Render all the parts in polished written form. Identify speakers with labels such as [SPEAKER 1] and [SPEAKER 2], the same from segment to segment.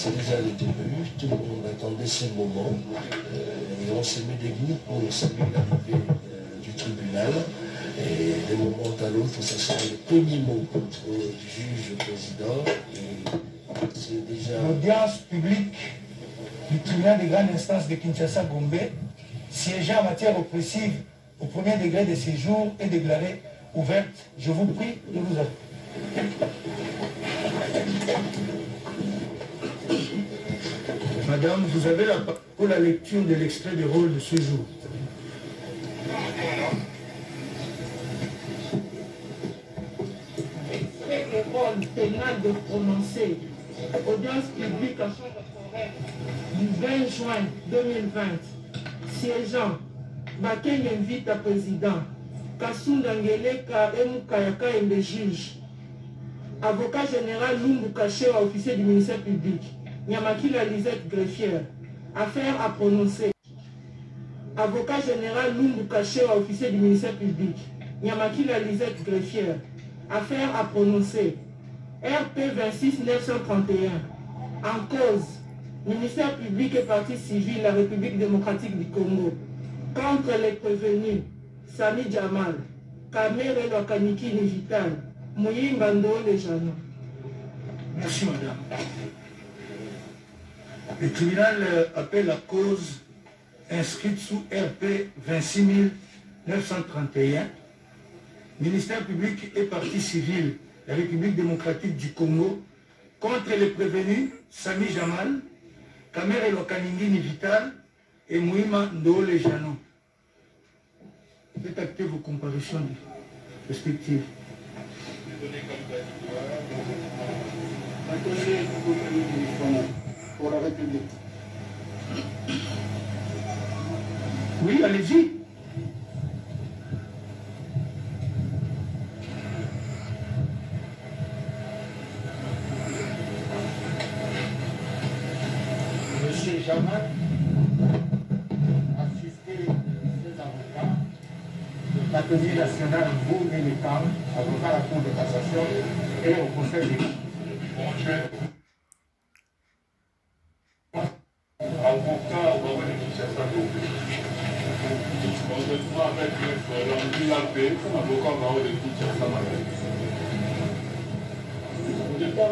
[SPEAKER 1] c'est déjà le début, tout le monde attendait ce moment et on s'est mis debout pour saluer l'arrivée du tribunal. Et de moment à l'autre, ce sera le premier mot du juge président. C'est déjà...
[SPEAKER 2] L'audience publique du tribunal de grande instance de Kinshasa-Gombe, siégeant en matière oppressive au premier degré de séjour est déclarée ouverte. Je vous prie de vous appuyer. Madame, vous avez la parole pour la lecture de l'extrait de rôle de ce jour.
[SPEAKER 3] Le rôle pénal de prononcer audience publique en chambre foraine du 20 juin 2020, siégeant Bakeng invite à président, Kasunda Ngeleka Emukayaka et le juge, avocat général Lumbu Kaché, officier du ministère public, Nyamakila Lisette greffière, affaire à prononcer. Avocat général Lumbu Kaché, officier du ministère public, Nyamakila Lisette greffière, affaire à prononcer. RP 26 931. En cause, ministère public et partie civile, la République démocratique du Congo. Contre les prévenus, Sami Jamal, Kamere Lokaniki Nivital, Mouyimba Ndole Jano.
[SPEAKER 2] Merci madame. Le tribunal appelle la cause inscrite sous RP 26 931, ministère public et partie civile, la République démocratique du Congo, contre les prévenus Sami Jamal, Kamere Lokaningi Nivital et Mouyima Ndole Jano. Faites acter vos comparutions respectives.
[SPEAKER 4] Pour la République.
[SPEAKER 2] Oui, allez-y.
[SPEAKER 4] Monsieur Jamal, assisté de ses avocats, l'Atelier national Bourg et Lécan, avocat à la Cour de cassation et au Conseil d'État.
[SPEAKER 5] Avocat au Barreau de Kinshasa Gombe. Concrètement avec Maître Lampé, avocat au Barreau de Kinshasa Matete. Au départ,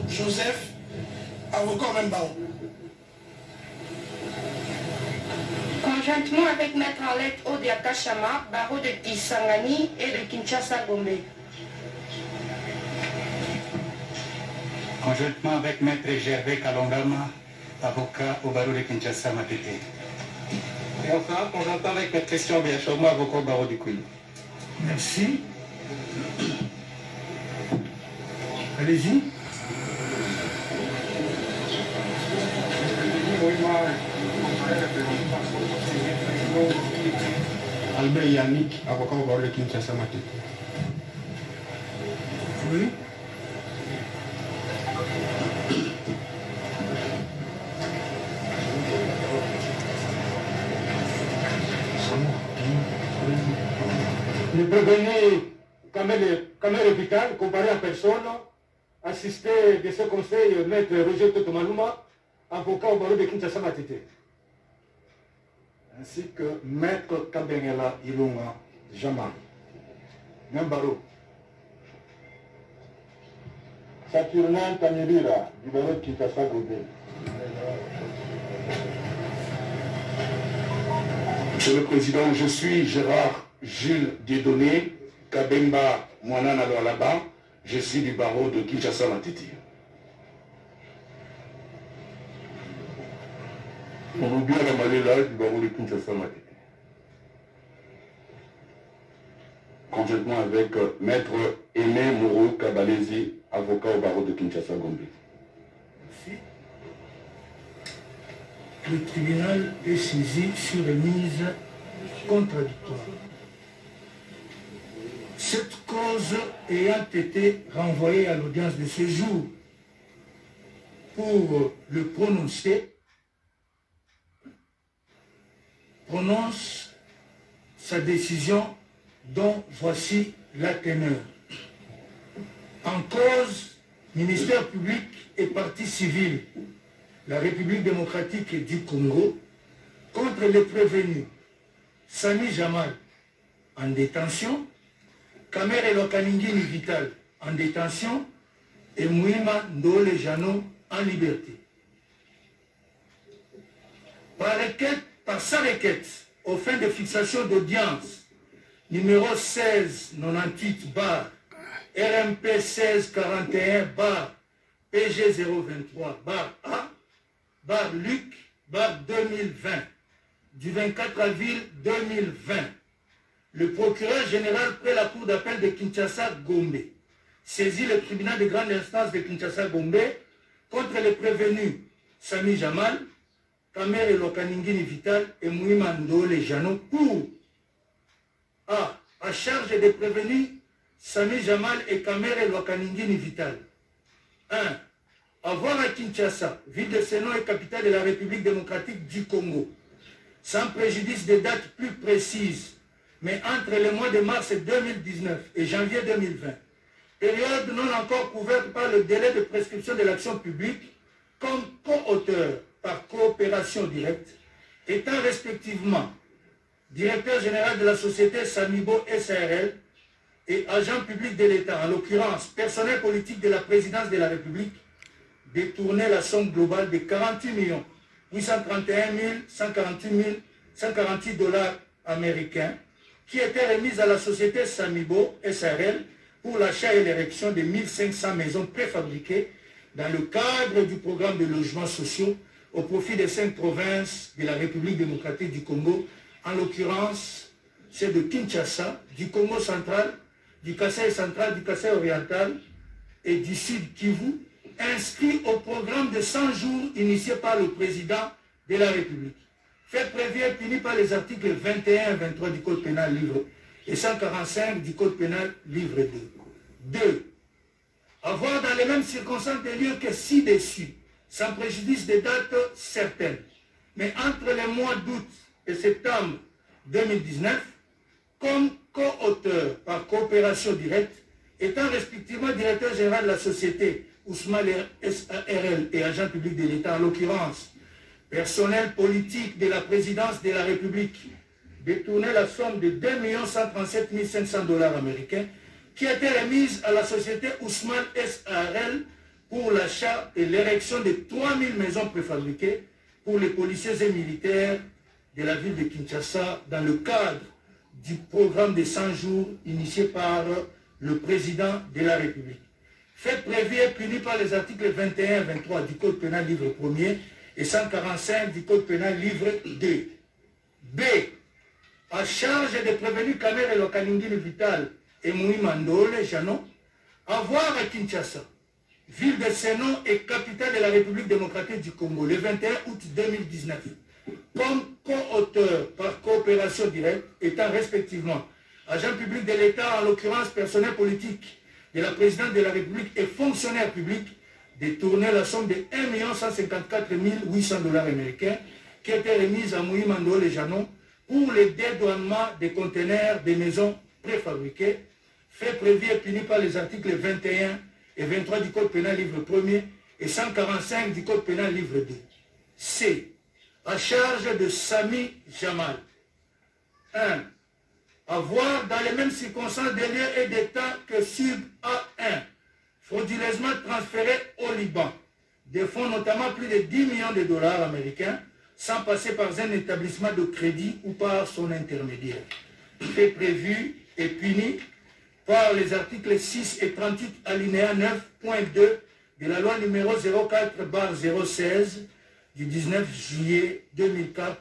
[SPEAKER 6] Joseph, avocat au même barreau.
[SPEAKER 3] Conjointement avec Maître Arlette Odiaka Chama, barreau de Kisangani et de Kinshasa Gombe.
[SPEAKER 4] Conjointement avec Maître Gervais Kalongama, avocat au barreau de Kinshasa Matete. Et enfin, conjointement avec Maître Christian Biachoma, avocat au barreau du Kouy.
[SPEAKER 2] Merci. Allez-y.
[SPEAKER 4] Albert Yannick, avocat au barreau de Kinshasa Matete.
[SPEAKER 2] Oui.
[SPEAKER 4] Le prévenu Kamere Vital, comparé à personne, assisté de ce conseil, Maître Roger Totomaluma, avocat au barreau de Kinshasa Matete. Ainsi que Maître Kabengela Ilunga Jamal, même barreau. Saturnin Tamirira, du barreau de Kinshasa Gombe.
[SPEAKER 7] Monsieur le Président, je suis Gérard Jules Dieudonné, Kabemba Mwanana Loalaba, je suis du barreau de Kinshasa Matete. Robien Ramalela, du barreau de Kinshasa Matete. Conjointement avec Maître Aimé Mourou Kabalezi, avocat au barreau de Kinshasa Gombe.
[SPEAKER 2] Merci. Le tribunal est saisi sur remise contradictoire. Cette cause ayant été renvoyée à l'audience de ce jour pour le prononcer, prononce sa décision dont voici la teneur. En cause, ministère public et partie civile, la République démocratique du Congo, contre les prévenus Sami Jamal en détention, Kamere Lokaningini Vital en détention et Mouima Ndole Jano en liberté. Par sa requête, aux fins de fixation d'audience numéro 1698 bar RMP 1641 bar PG 023 bar A bar Luc bar 2020 du 24 avril 2020, le procureur général près la cour d'appel de Kinshasa Gombe saisit le tribunal de grande instance de Kinshasa Gombe contre les prévenus Sami Jamal, Kamere Lokaningini Vital et Mouima Ndole Jano pour A. À charge des prévenus Sami Jamal et Kamere Lokaningini Vital. 1. Avoir à Kinshasa, ville de Sénon et capitale de la République démocratique du Congo, sans préjudice des dates plus précises, mais entre les mois de mars 2019 et janvier 2020, période non encore couverte par le délai de prescription de l'action publique, comme co-auteur par coopération directe, étant respectivement directeur général de la société Samibo SARL et agent public de l'État, en l'occurrence personnel politique de la présidence de la République, détourner la somme globale de 48 831 148 dollars américains qui était remise à la société Samibo SARL pour l'achat et l'érection de 1500 maisons préfabriquées dans le cadre du programme de logements sociaux au profit des 5 provinces de la République démocratique du Congo, en l'occurrence celles de Kinshasa, du Congo central, du Kasaï central, du Kasaï oriental et du Sud Kivu, inscrit au programme de 100 jours initié par le président de la République. Fait prévu et puni par les articles 21 et 23 du Code pénal livre et 145 du Code pénal livre 2. 2. Avoir dans les mêmes circonstances des lieux que ci-dessus, sans préjudice des dates certaines, mais entre les mois d'août et septembre 2019, comme co-auteur par coopération directe, étant respectivement directeur général de la société Ousmane SARL et agent public de l'État, en l'occurrence personnel politique de la présidence de la République, détourner la somme de 2 137 500 dollars américains qui était remise à la société Ousmane SARL pour l'achat et l'érection de 3000 maisons préfabriquées pour les policiers et militaires de la ville de Kinshasa dans le cadre du programme de 100 jours initié par le président de la République. Fait prévu et puni par les articles 21 et 23 du Code pénal livre 1er et 145 du Code pénal livre 2. B. À charge des prévenus Kamere Lokaningini Vital et Mouima Ndole Jano, avoir à Kinshasa, ville de Sénon et capitale de la République démocratique du Congo, le 21 août 2019, comme co-auteur par coopération directe, étant respectivement agent public de l'État, en l'occurrence personnel politique de la présidence de la République et fonctionnaire public, détourner la somme de 1 154 800 dollars américains qui était remise à Mouima Ndole Jano pour le dédouanement des conteneurs des maisons préfabriquées, fait prévu et puni par les articles 21 et 23 du Code pénal livre 1er et 145 du Code pénal livre 2. C. À charge de Sami Jamal. 1. Avoir dans les mêmes circonstances des lieux et des temps que Sub A1, frauduleusement transféré au Liban, des fonds notamment plus de 10 millions de dollars américains, sans passer par un établissement de crédit ou par son intermédiaire. Fait prévu et puni par les articles 6 et 38 alinéa 9.2 de la loi numéro 04/016 du 19 juillet 2004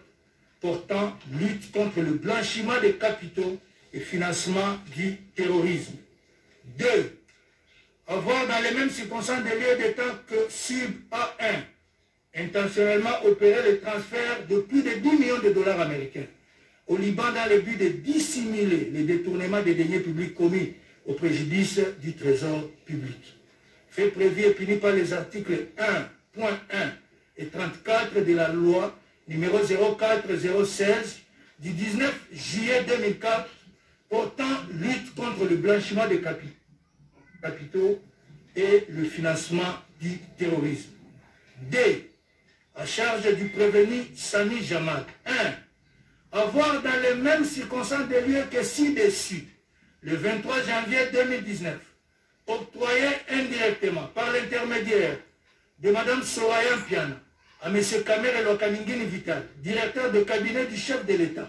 [SPEAKER 2] portant lutte contre le blanchiment des capitaux et financement du terrorisme. 2. Avoir dans les mêmes circonstances des lieux de temps que Sub A1 intentionnellement opéré le transfert de plus de 10 millions de dollars américains au Liban dans le but de dissimuler les détournements des deniers publics commis au préjudice du trésor public. Fait prévu et puni par les articles 1.1 et 34 de la loi numéro 04/016 du 19 juillet 2004 portant lutte contre le blanchiment des capitaux et le financement du terrorisme. D. À charge du prévenu Sami Jamal. 1. Avoir dans les mêmes circonstances de lieu que ci-dessus, le 23 janvier 2019, octroyé indirectement par l'intermédiaire de Mme Soraya Mpiana à M. Kamere Lokaningini Vital, directeur de cabinet du chef de l'État,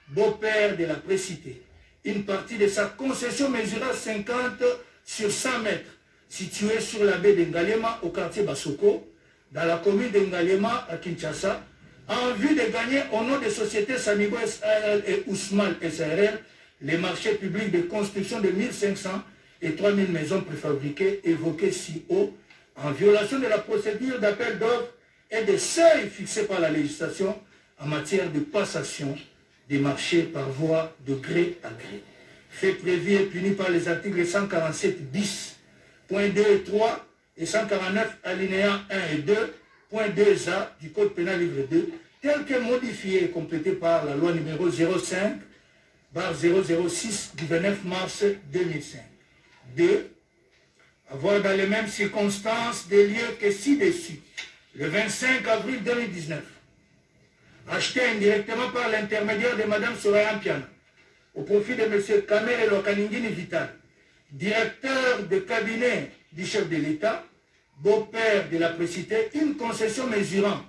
[SPEAKER 2] beau-père de la précitée, une partie de sa concession mesurant 50 sur 100 mètres, située sur la baie d'Engalema au quartier Basoko, dans la commune d'Engalema à Kinshasa, en vue de gagner au nom des sociétés Samigo SARL et Ousmane SARL les marchés publics de construction de 1500 et 3000 maisons préfabriquées évoquées si haut, en violation de la procédure d'appel d'offres et des seuils fixés par la législation en matière de passation des marchés par voie de gré à gré. Fait prévu et puni par les articles 147 bis, point 2 et 3 et 149 alinéas 1 et 2, point 2A du Code pénal livre 2, tel que modifié et complété par la loi numéro 05/006 du 29 mars 2005. 2. Avoir dans les mêmes circonstances des lieux que ci-dessus, le 25 avril 2019, acheté indirectement par l'intermédiaire de Mme Soraya Mpiana, au profit de M. Kamere Lokaningini Vital, directeur de cabinet du chef de l'État, beau-père de la précitée, une concession mesurant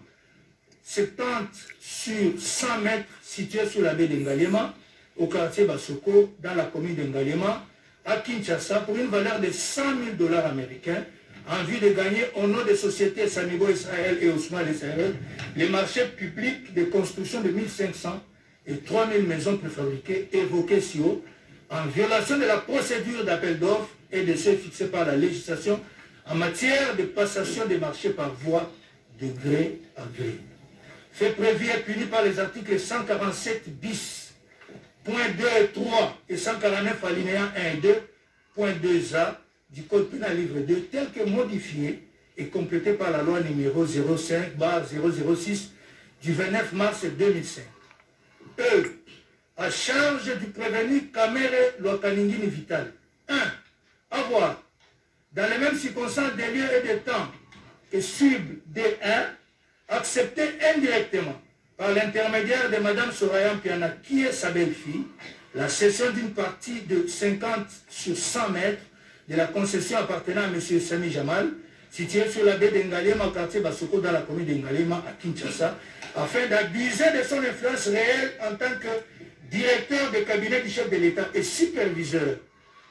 [SPEAKER 2] 70 sur 100 mètres située sur la baie d'Engalema, au quartier Basoko, dans la commune d'Engalema, à Kinshasa, pour une valeur de 100 000 $ américains, en vue de gagner au nom des sociétés Samigo SARL et Ousmane SARL les marchés publics de construction de 1500 et 3000 maisons préfabriquées évoquées si haut, en violation de la procédure d'appel d'offres et de ceux fixés par la législation en matière de passation des marchés par voie de gré à gré. Fait prévu et puni par les articles 147 bis, point 2 et 3 et 149 alinéas 1 et 2, point 2A du Code pénal livre 2, tel que modifié et complété par la loi numéro 05/006 du 29 mars 2005. E. À charge du prévenu Kamere Lokaningini Vital. 1. Avoir, dans les mêmes circonstances des lieux et des temps que sub D1, accepté indirectement par l'intermédiaire de Mme Soraya Mpiana, qui est sa belle-fille, la cession d'une partie de 50 sur 100 mètres de la concession appartenant à M. Sami Jamal, située sur la baie d'Engalema au quartier Basoko dans la commune d'Engalema à Kinshasa, afin d'abuser de son influence réelle en tant que directeur de cabinet du chef de l'État et superviseur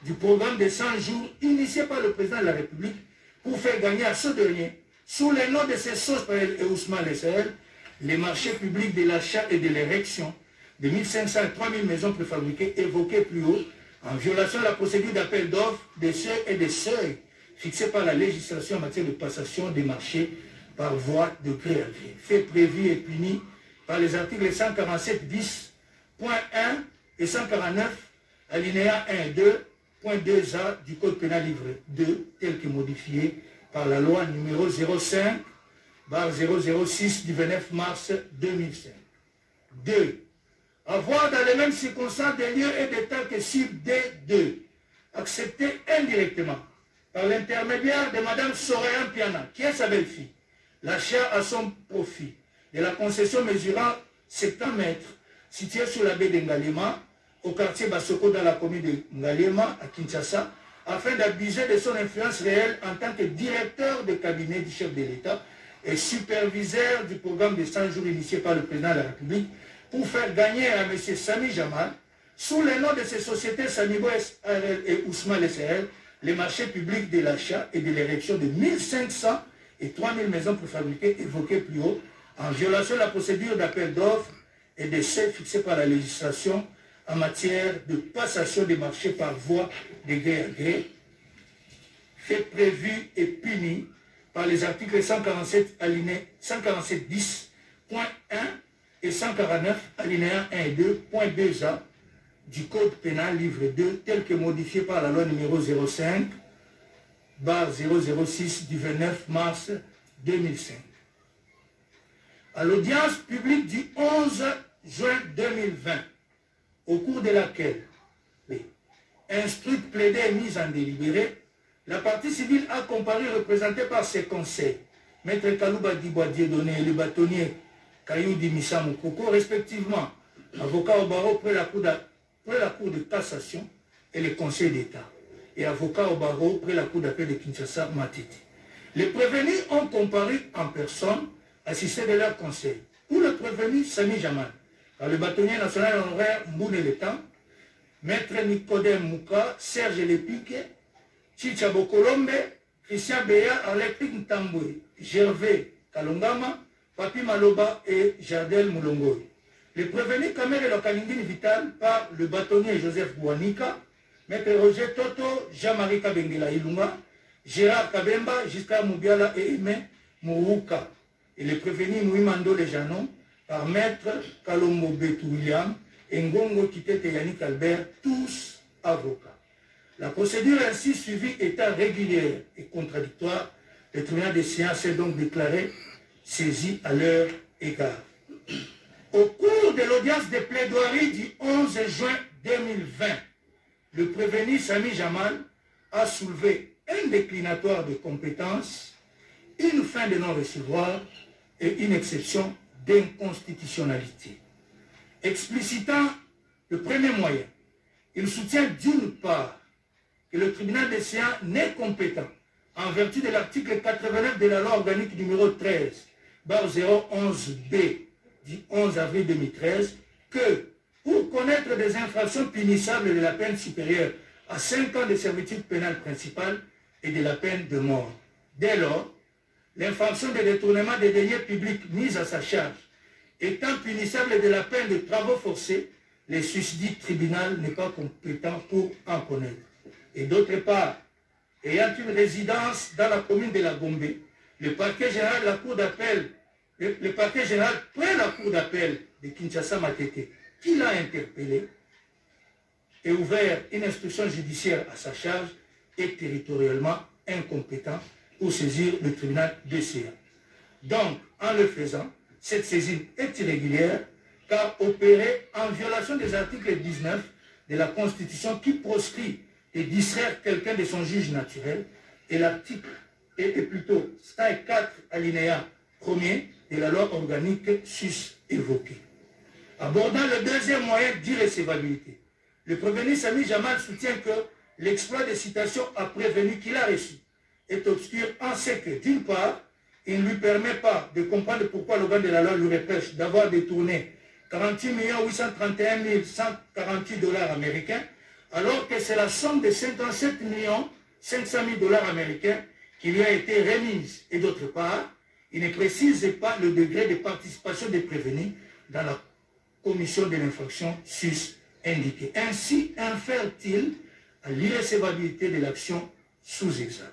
[SPEAKER 2] du programme de 100 jours initié par le président de la République pour faire gagner à ce dernier, sous le nom de ses sources et Ousmane SARL, les marchés publics de l'achat et de l'érection de 1500 et 3000 maisons préfabriquées évoquées plus haut, en violation de la procédure d'appel d'offres des seuils et des seuils fixés par la législation en matière de passation des marchés par voie de gré à gré. Fait prévu et puni par les articles 147 bis, point 1 et 149, alinéas 1 et 2, point 2A du Code pénal livre 2, tel que modifié par la loi numéro 05/006 du 29 mars 2005. 2. Avoir dans les mêmes circonstances des lieux et des temps que sub D2, accepté indirectement par l'intermédiaire de Mme Soraya Mpiana, qui est sa belle-fille, l'achat à son profit de la concession mesurant 70 mètres, située sur la baie d'Engalema, au quartier Basoko dans la commune de Ngalema à Kinshasa, afin d'abuser de son influence réelle en tant que directeur de cabinet du chef de l'État et superviseur du programme de 100 jours initié par le président de la République pour faire gagner à M. Sami Jamal, sous le nom de ses sociétés Samigo SARL et Ousmane SARL, les marchés publics de l'achat et de l'érection de 1500 et 3000 maisons préfabriquées évoquées plus haut, en violation de la procédure d'appel d'offres et des seuils fixés par la législation en matière de passation des marchés par voie de gré à gré, fait prévu et puni par les articles 147 bis, point 1 et 149, alinéas 1 et 2, point 2A du Code pénal livre 2, tel que modifié par la loi numéro 05/006 du 29 mars 2005. À l'audience publique du 11 juin 2020, au cours de laquelle, instruite, plaidée et mise en délibéré, la partie civile a comparu représentée par ses conseils, Maître Kalouba Dibois Dieudonné et le bâtonnier Kayoudi Missa Moukoko, respectivement, avocat au barreau près la cour de cassation et le Conseil d'État, et avocat au barreau près la cour d'appel de Kinshasa Matete. Les prévenus ont comparu en personne, assistés de leur conseil. Pour le prévenu Sami Jamal, par le bâtonnier national honoraire Mboune Letan, Maître Nicodème Mouka, Serge Lepique, Chicha Bokolombe, Christian Beya, Arlepik Ntamboué, Gervais Kalongama, Papi Maloba et Jardel Moulongoy. Les prévenus Kamere Lokalingini Vital par le bâtonnier Joseph Bouanika, Maître Roger Toto, Jean-Marie Kabengela Ilunga, Gérard Kabemba, Giscard Moubiala et Aimé Mourouka. Et les prévenus Mouimando Lejanon par Maître Kalombo Betou William et Ngongo Kitete Yannick Albert, tous avocats. La procédure ainsi suivie étant régulière et contradictoire, le tribunal des séances est donc déclaré saisi à leur égard. Au cours de l'audience de plaidoirie du 11 juin 2020, le prévenu Sami Jamal a soulevé un déclinatoire de compétences, une fin de non-recevoir et une exception d'inconstitutionnalité. Explicitant le premier moyen, il soutient d'une part que le tribunal des séances n'est compétent en vertu de l'article 89 de la loi organique numéro 13/011B du 11 avril 2013 que pour connaître des infractions punissables de la peine supérieure à 5 ans de servitude pénale principale et de la peine de mort. Dès lors, l'infraction de détournement des deniers publics mise à sa charge étant punissable de la peine de travaux forcés, le susdit tribunal n'est pas compétent pour en connaître. Et d'autre part, ayant une résidence dans la commune de la Gombe, le parquet général de la cour d'appel, le parquet général près la cour d'appel de Kinshasa Matete, qui l'a interpellé et ouvert une instruction judiciaire à sa charge, est territorialement incompétent pour saisir le tribunal de séance. Donc, en le faisant, cette saisine est irrégulière car opérée en violation des articles 19 de la Constitution qui proscrit de distraire quelqu'un de son juge naturel et l'article est plutôt 4 alinéa 1er de la loi organique sus évoquée. Abordant le deuxième moyen d'irrécevabilité, le prévenu Sami Jamal soutient que l'exploit des citations à prévenu qu'il a reçu est obscur en ce que, d'une part, il ne lui permet pas de comprendre pourquoi l'organe de la loi lui reproche d'avoir détourné 48 831 148 $ américains, alors que c'est la somme de 57 500 000 $ américains qui lui a été remise. Et d'autre part, il ne précise pas le degré de participation des prévenus dans la commission de l'infraction sus-indiquée. Ainsi infère-t-il à l'irrécevabilité de l'action sous examen.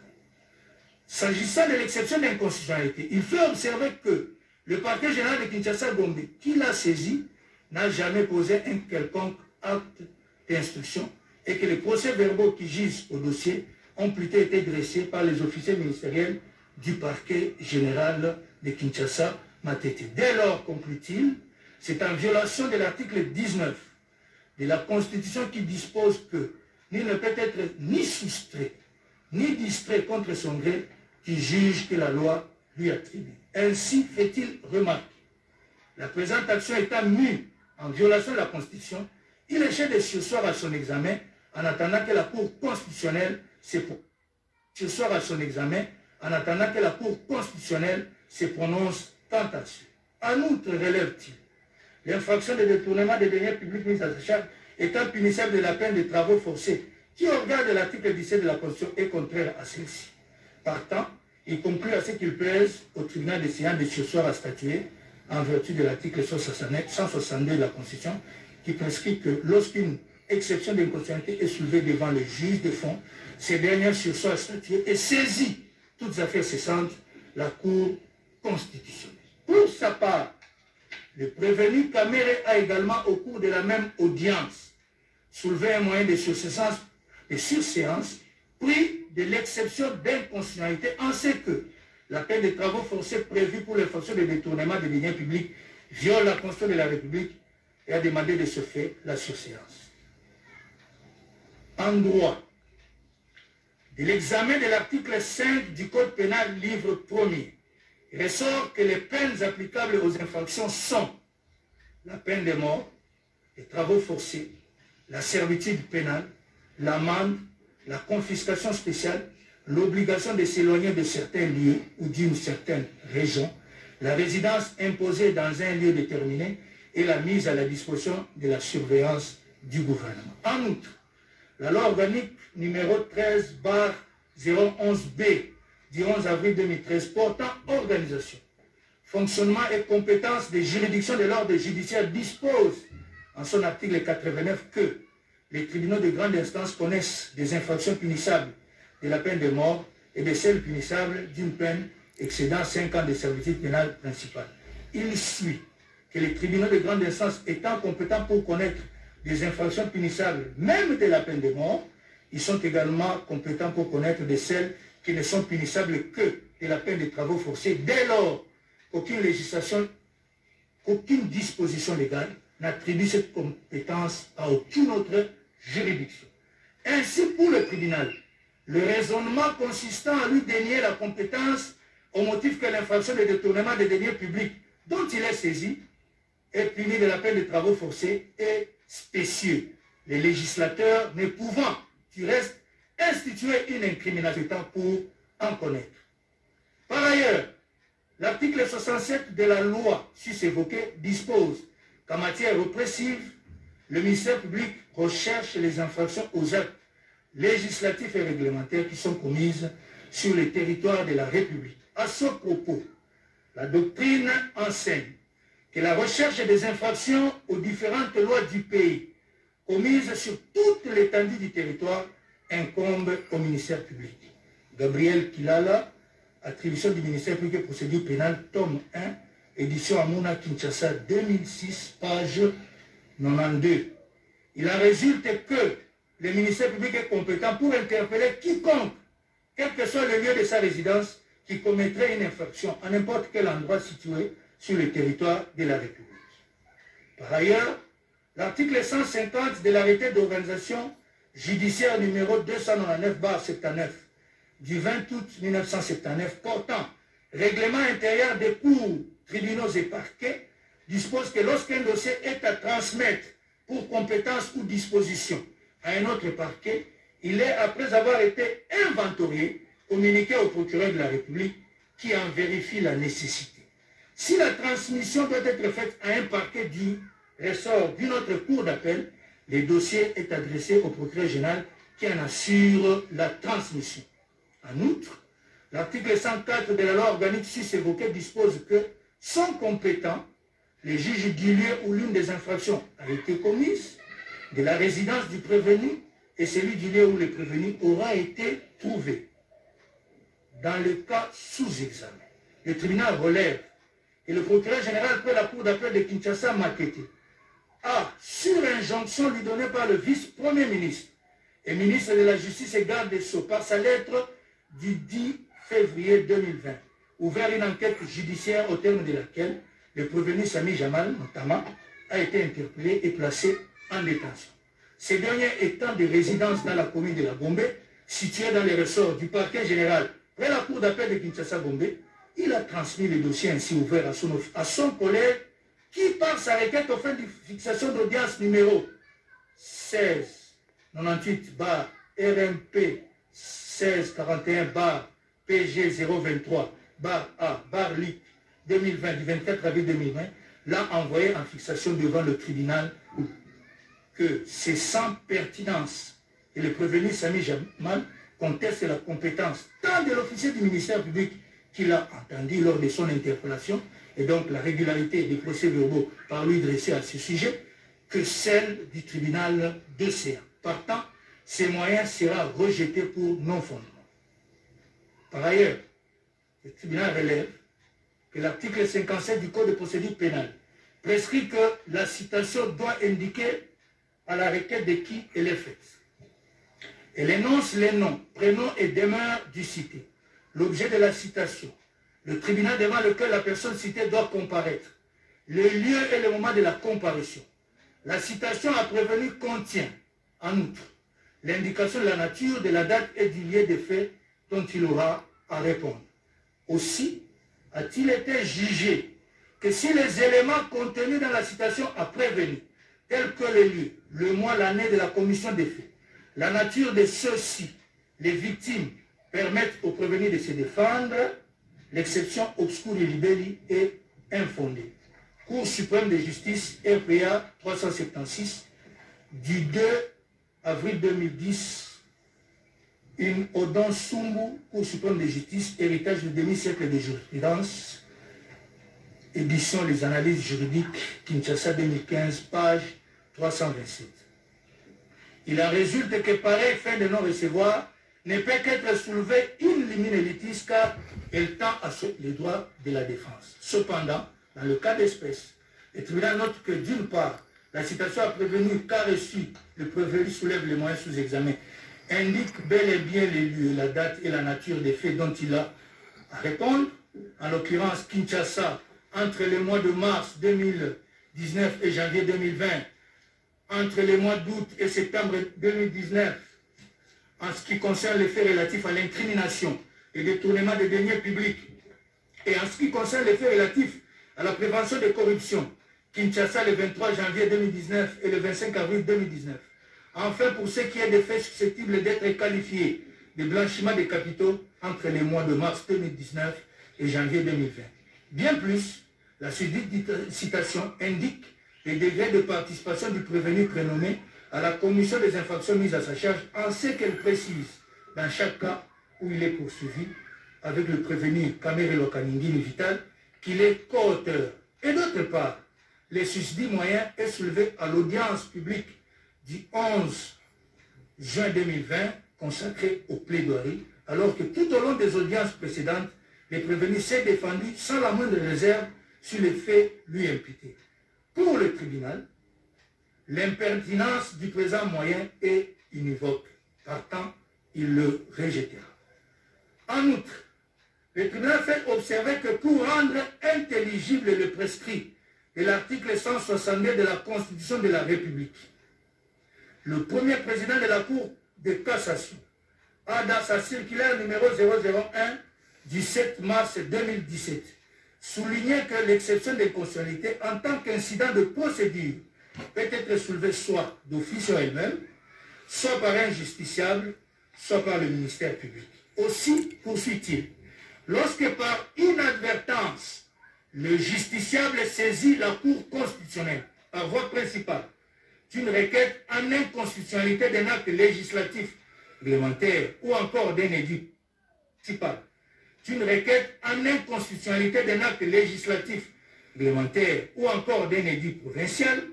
[SPEAKER 2] S'agissant de l'exception d'inconstitutionnalité, il faut observer que le parquet général de Kinshasa-Gombe, qui l'a saisi, n'a jamais posé un quelconque acte d'instruction et que les procès-verbaux qui gisent au dossier ont plutôt été dressés par les officiers ministériels du parquet général de Kinshasa-Matete. Dès lors, conclut-il, c'est en violation de l'article 19 de la Constitution qui dispose que nul ne peut être ni soustrait ni distrait contre son gré qui juge que la loi lui attribue. Ainsi fait-il remarquer. La présente action étant mue en violation de la Constitution, il est chef de surseoir à son examen en attendant que la Cour constitutionnelle se prononce quant à ce. En outre, relève-t-il, l'infraction de détournement des deniers publics mise à sa charge étant punissable de la peine de travaux forcés qui, au regard de l'article 17 de la Constitution, est contraire à celle-ci. Partant, il conclut à ce qu'il plaise au tribunal des séances de surseoir à statuer en vertu de l'article 162 de la Constitution qui prescrit que lorsqu'une exception d'inconstitutionnalité est soulevée devant le juge de fond, ces dernières sursoient à statuer et saisit toutes affaires cessantes la Cour constitutionnelle. Pour sa part, le prévenu Kamere a également, au cours de la même audience, soulevé un moyen de surséance, pris de l'exception d'inconstitutionnalité en ce que la peine de travaux forcés prévue pour l'infraction de détournement des biens publics viole la Constitution de la République et a demandé de ce fait la surséance. En droit, de l'examen de l'article 5 du Code pénal, livre 1er, il ressort que les peines applicables aux infractions sont la peine de mort, les travaux forcés, la servitude pénale, l'amende, la confiscation spéciale, l'obligation de s'éloigner de certains lieux ou d'une certaine région, la résidence imposée dans un lieu déterminé et la mise à la disposition de la surveillance du gouvernement. En outre, la loi organique numéro 13/011B du 11 avril 2013 portant organisation, fonctionnement et compétences des juridictions de l'ordre judiciaire dispose en son article 89 que les tribunaux de grande instance connaissent des infractions punissables de la peine de mort et de celles punissables d'une peine excédant 5 ans de servitude pénale principale. Il suit que les tribunaux de grande instance étant compétents pour connaître des infractions punissables, même de la peine de mort, ils sont également compétents pour connaître de celles qui ne sont punissables que de la peine de travaux forcés, dès lors qu'aucune législation, qu'aucune disposition légale n'attribue cette compétence à aucune autre juridiction. Ainsi, pour le tribunal, le raisonnement consistant à lui dénier la compétence au motif que l'infraction de détournement des deniers publics dont il est saisi est punie de la peine de travaux forcés est spécieux. Les législateurs ne pouvant, du reste, instituer une incrimination pour en connaître. Par ailleurs, l'article 67 de la loi sus-évoquée dispose qu'en matière répressive, le ministère public recherche les infractions aux actes législatifs et réglementaires qui sont commises sur le territoire de la République. À ce propos, la doctrine enseigne que la recherche des infractions aux différentes lois du pays commises sur toute l'étendue du territoire incombe au ministère public. Gabriel Kilala, attribution du ministère public et procédure pénale, tome 1, édition Amouna Kinshasa 2006, page 92. Il en résulte que le ministère public est compétent pour interpeller quiconque, quel que soit le lieu de sa résidence, qui commettrait une infraction à n'importe quel endroit situé sur le territoire de la République. Par ailleurs, l'article 150 de l'arrêté d'organisation judiciaire numéro 299/79 du 20 août 1979 portant règlement intérieur des cours, tribunaux et parquets dispose que lorsqu'un dossier est à transmettre pour compétence ou disposition à un autre parquet, il est, après avoir été inventorié, communiqué au procureur de la République qui en vérifie la nécessité. Si la transmission doit être faite à un parquet du ressort d'une autre cour d'appel, le dossier est adressé au procureur général qui en assure la transmission. En outre, l'article 104 de la loi organique sus-évoquée dispose que sont compétents les juges du lieu où l'une des infractions a été commise, de la résidence du prévenu et celui du lieu où le prévenu aura été trouvé. Dans le cas sous examen, le tribunal relève et le procureur général près la cour d'appel de Kinshasa Makete a, sur injonction lui donnée par le vice-premier ministre et ministre de la Justice et garde des Sceaux, par sa lettre du 10 février 2020, ouvert une enquête judiciaire au terme de laquelle le prévenu Sami Jamal, notamment, a été interpellé et placé en détention. Ces derniers étant de résidence dans la commune de la Gombe, située dans les ressorts du parquet général près la cour d'appel de Kinshasa-Gombe, il a transmis le dossier ainsi ouvert à son collègue qui, par sa requête aux fins de fixation d'audience numéro 1698/RMP 1641/PG023/A/LIC 2020 du 24 avril 2020, l'a envoyé en fixation devant le tribunal que c'est sans pertinence et le prévenu Sami Jamal conteste la compétence tant de l'officier du ministère public qu'il a entendu lors de son interpellation et donc la régularité des procès-verbaux par lui dressés à ce sujet que celle du tribunal de CA. Partant, ces moyens sera rejeté pour non-fondement. Par ailleurs, le tribunal relève que l'article 57 du Code de procédure pénale prescrit que la citation doit indiquer à la requête de qui elle est faite. Elle énonce les noms, prénoms et demeures du cité, l'objet de la citation, le tribunal devant lequel la personne citée doit comparaître, le lieu et le moment de la comparution, La citation à prévenir contient, en outre, l'indication de la nature de la date et du lieu des faits dont il aura à répondre. Aussi, a-t-il été jugé que si les éléments contenus dans la citation à prévenir, tels que le lieu, le mois, l'année de la commission des faits, la nature de ceux-ci, les victimes, permettent au prévenu de se défendre, l'exception obscuri libelli est infondée. Cour suprême de justice, RPA 376, du 2 avril 2010, une audience Sumbu, Cour suprême de justice, héritage de demi-siècle de jurisprudence, édition Les analyses juridiques, Kinshasa 2015, page 327. Il en résulte que pareil fait de non-recevoir ne peut qu'être soulevé in limine litis car elle tend à les droits de la défense. Cependant, dans le cas d'espèce, le tribunal note que d'une part, la citation à prévenir qu'a reçu le prévenu soulève les moyens sous examen, indique bel et bien les lieux, la date et la nature des faits dont il a à répondre, en l'occurrence Kinshasa, entre les mois de mars 2019 et janvier 2020, entre les mois d'août et septembre 2019, en ce qui concerne les faits relatifs à l'incrimination et détournement des deniers publics, et en ce qui concerne les faits relatifs à la prévention de corruption, Kinshasa le 23 janvier 2019 et le 25 avril 2019. Enfin, pour ce qui est des faits susceptibles d'être qualifiés de blanchiment des capitaux entre les mois de mars 2019 et janvier 2020. Bien plus, la susdite citation indique les degrés de participation du prévenu prénommé à la commission des infractions mises à sa charge, en ce qu'elle précise, dans chaque cas où il est poursuivi, avec le prévenu Kamere Lokaningini Vital, qu'il est co-auteur. Et d'autre part, le susdit moyen est soulevé à l'audience publique du 11 juin 2020, consacrée aux plaidoiries, alors que tout au long des audiences précédentes, le prévenu s'est défendu sans la moindre réserve sur les faits lui imputés. Pour le tribunal, l'impertinence du présent moyen est univoque. Partant, il le rejettera. En outre, le tribunal fait observer que pour rendre intelligible le prescrit de l'article 162 de la Constitution de la République, le premier président de la Cour de cassation a, dans sa circulaire numéro 001 du 7 mars 2017, souligné que l'exception de constitutionnalité en tant qu'incident de procédure peut être soulevée soit d'office sur elle-même, soit par un justiciable, soit par le ministère public. Aussi, poursuit-il, lorsque par inadvertance, le justiciable saisit la Cour constitutionnelle par voie principale d'une requête en inconstitutionnalité d'un acte législatif, réglementaire ou encore d'un édit municipal, d'une requête en inconstitutionnalité d'un acte législatif, réglementaire ou encore d'un édit provincial,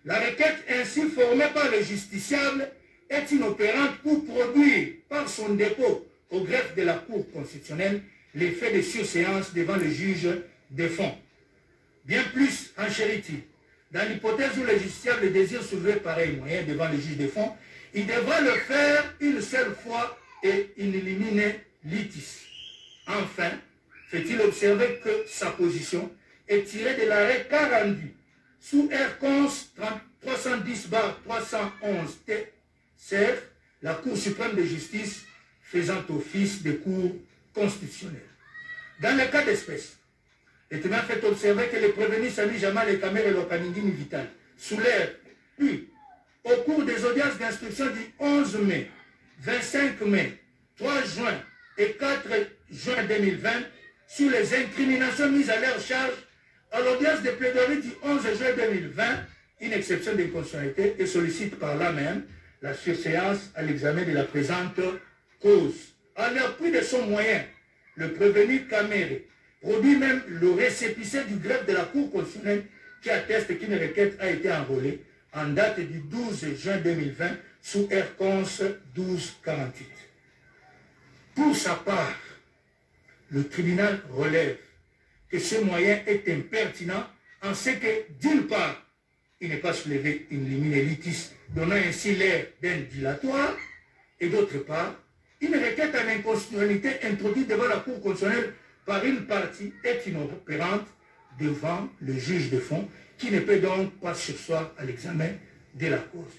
[SPEAKER 2] la requête ainsi formée par le justiciable est inopérante pour produire par son dépôt au greffe de la Cour constitutionnelle l'effet de surséance devant le juge des fonds. Bien plus, enchérit-il, dans l'hypothèse où le justiciable désire soulever pareil moyen devant le juge des fonds, il devra le faire une seule fois et in limine litis. Enfin, fait-il observer que sa position est tirée de l'arrêt qu'a rendu sous R-Cons 310/311 T-CF, la Cour suprême de justice faisant office de Cour constitutionnelle. Dans le cas d'espèce, le tribunal fait observer que le prévenu Sami Jamal et Kamere Lokaningini Vital soulèvent, puis, au cours des audiences d'instruction du 11 mai, 25 mai, 3 juin et 4 juin 2020, sur les incriminations mises à leur charge, à l'audience de plaidoirie du 11 juin 2020, une exception d'inconstitutionnalité et sollicite par là même la surséance à l'examen de la présente cause. À l'appui de son moyen, le prévenu Kamere produit même le récépissé du greffe de la Cour constitutionnelle qui atteste qu'une requête a été enrôlée en date du 12 juin 2020 sous R-Cons 1248. Pour sa part, le tribunal relève que ce moyen est impertinent en ce que, d'une part, il n'est pas soulevé in limine litis, donnant ainsi l'air d'un dilatoire, et d'autre part, une requête en inconstitutionnalité introduite devant la Cour constitutionnelle par une partie est inopérante devant le juge de fond, qui ne peut donc pas surseoir à l'examen de la cause.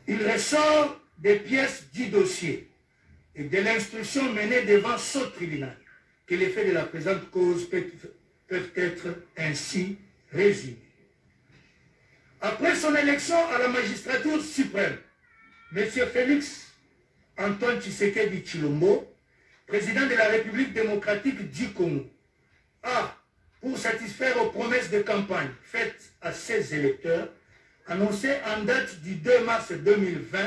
[SPEAKER 2] Il ressort des pièces du dossier et de l'instruction menée devant ce tribunal que les faits de la présente cause peuvent être ainsi résumés. Après son élection à la magistrature suprême, M. Félix Antoine Tshisekedi Tshilombo, président de la République démocratique du Congo, a, pour satisfaire aux promesses de campagne faites à ses électeurs, annoncé en date du 2 mars 2020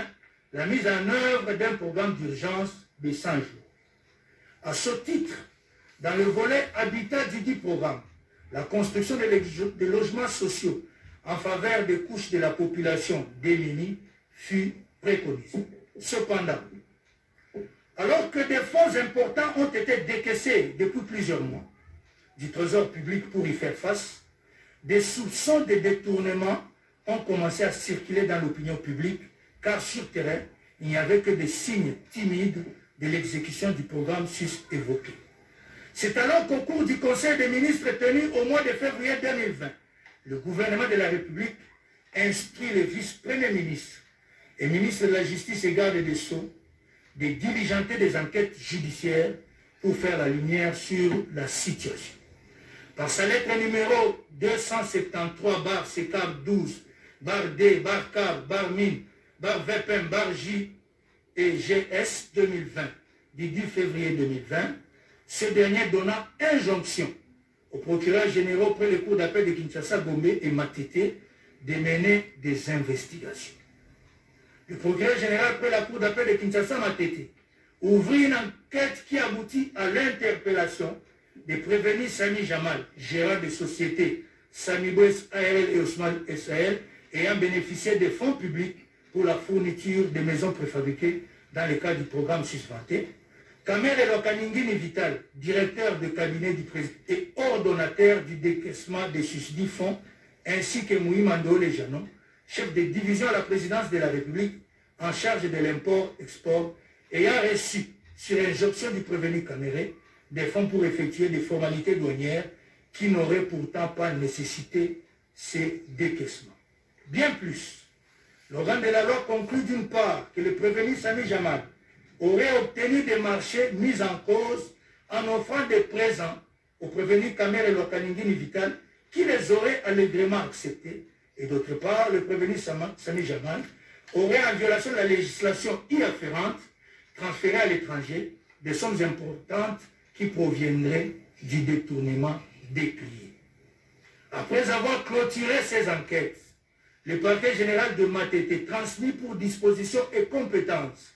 [SPEAKER 2] la mise en œuvre d'un programme d'urgence de 100 jours. À ce titre, dans le volet habitat du dit programme, la construction de logements sociaux en faveur des couches de la population démunies fut préconisée. Cependant, alors que des fonds importants ont été décaissés depuis plusieurs mois du Trésor public pour y faire face, des soupçons de détournement ont commencé à circuler dans l'opinion publique, car sur terrain, il n'y avait que des signes timides de l'exécution du programme sus-évoqué. C'est alors qu'au cours du Conseil des ministres tenu au mois de février 2020, le gouvernement de la République instruit le vice-premier ministre et ministre de la Justice et garde des Sceaux de diligenter des enquêtes judiciaires pour faire la lumière sur la situation. Par sa lettre numéro 273/12/D/CAB/MIN/VPM/J et GS 2020 du 10 février 2020, ce dernier donna injonction aux procureurs généraux près les cours d'appel de Kinshasa, Gombe et Matete de mener des investigations. Le procureur général près la cour d'appel de Kinshasa, Matete, ouvrit une enquête qui aboutit à l'interpellation des prévenus Sami Jamal, gérant des sociétés Samibwes ARL et Osman SAL, ayant bénéficié des fonds publics pour la fourniture des maisons préfabriquées dans le cadre du programme susvanté. Kamere Lokaningini Vital, directeur de cabinet du président et ordonnateur du décaissement des susdits fonds, ainsi que Mouimando Lejano, chef de division à la présidence de la République en charge de l'import-export, ayant reçu, sur injonction du prévenu Kamere, des fonds pour effectuer des formalités douanières qui n'auraient pourtant pas nécessité ces décaissements. Bien plus, l'organe de la loi conclut d'une part que le prévenu Sami Jamal aurait obtenu des marchés mis en cause en offrant des présents aux prévenus Kamere et Lokaningini Vital qui les auraient allègrement acceptés, et d'autre part, le prévenu Sami Jamal aurait, en violation de la législation y afférente, transféré à l'étranger des sommes importantes qui proviendraient du détournement décrié. Après avoir clôturé ces enquêtes, le parquet général de Matete transmis pour disposition et compétence,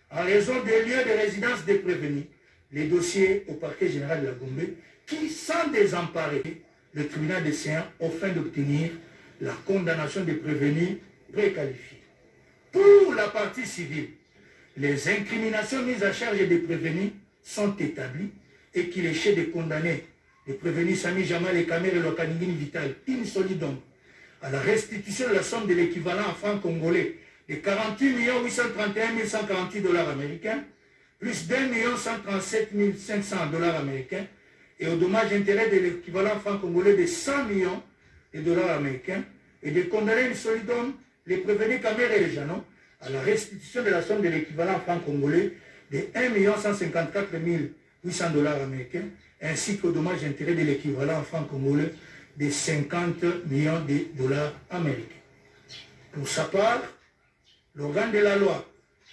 [SPEAKER 2] en raison des lieux de résidence des prévenus, les dossiers au parquet général de la Gombe, qui, sans désemparer le tribunal des séances, au fin d'obtenir la condamnation des prévenus préqualifiés. Pour la partie civile, les incriminations mises à charge des prévenus sont établies et qu'il est chez de condamner les prévenus Sami Jamal et Kamere Lokaningini Vital in solidum à la restitution de la somme de l'équivalent en francs congolais de 48 831 148 $ américains, plus 1 137 500 $ américains, et au dommage intérêt de l'équivalent franc congolais de 100 millions de $ américains, et de condamner in solidum les prévenus Kamere et Lejano à la restitution de la somme de l'équivalent franc congolais de 1 154 800 $ américains, ainsi qu'au dommage intérêt de l'équivalent en franc congolais de 50 millions de $ américains. Pour sa part, l'organe de la loi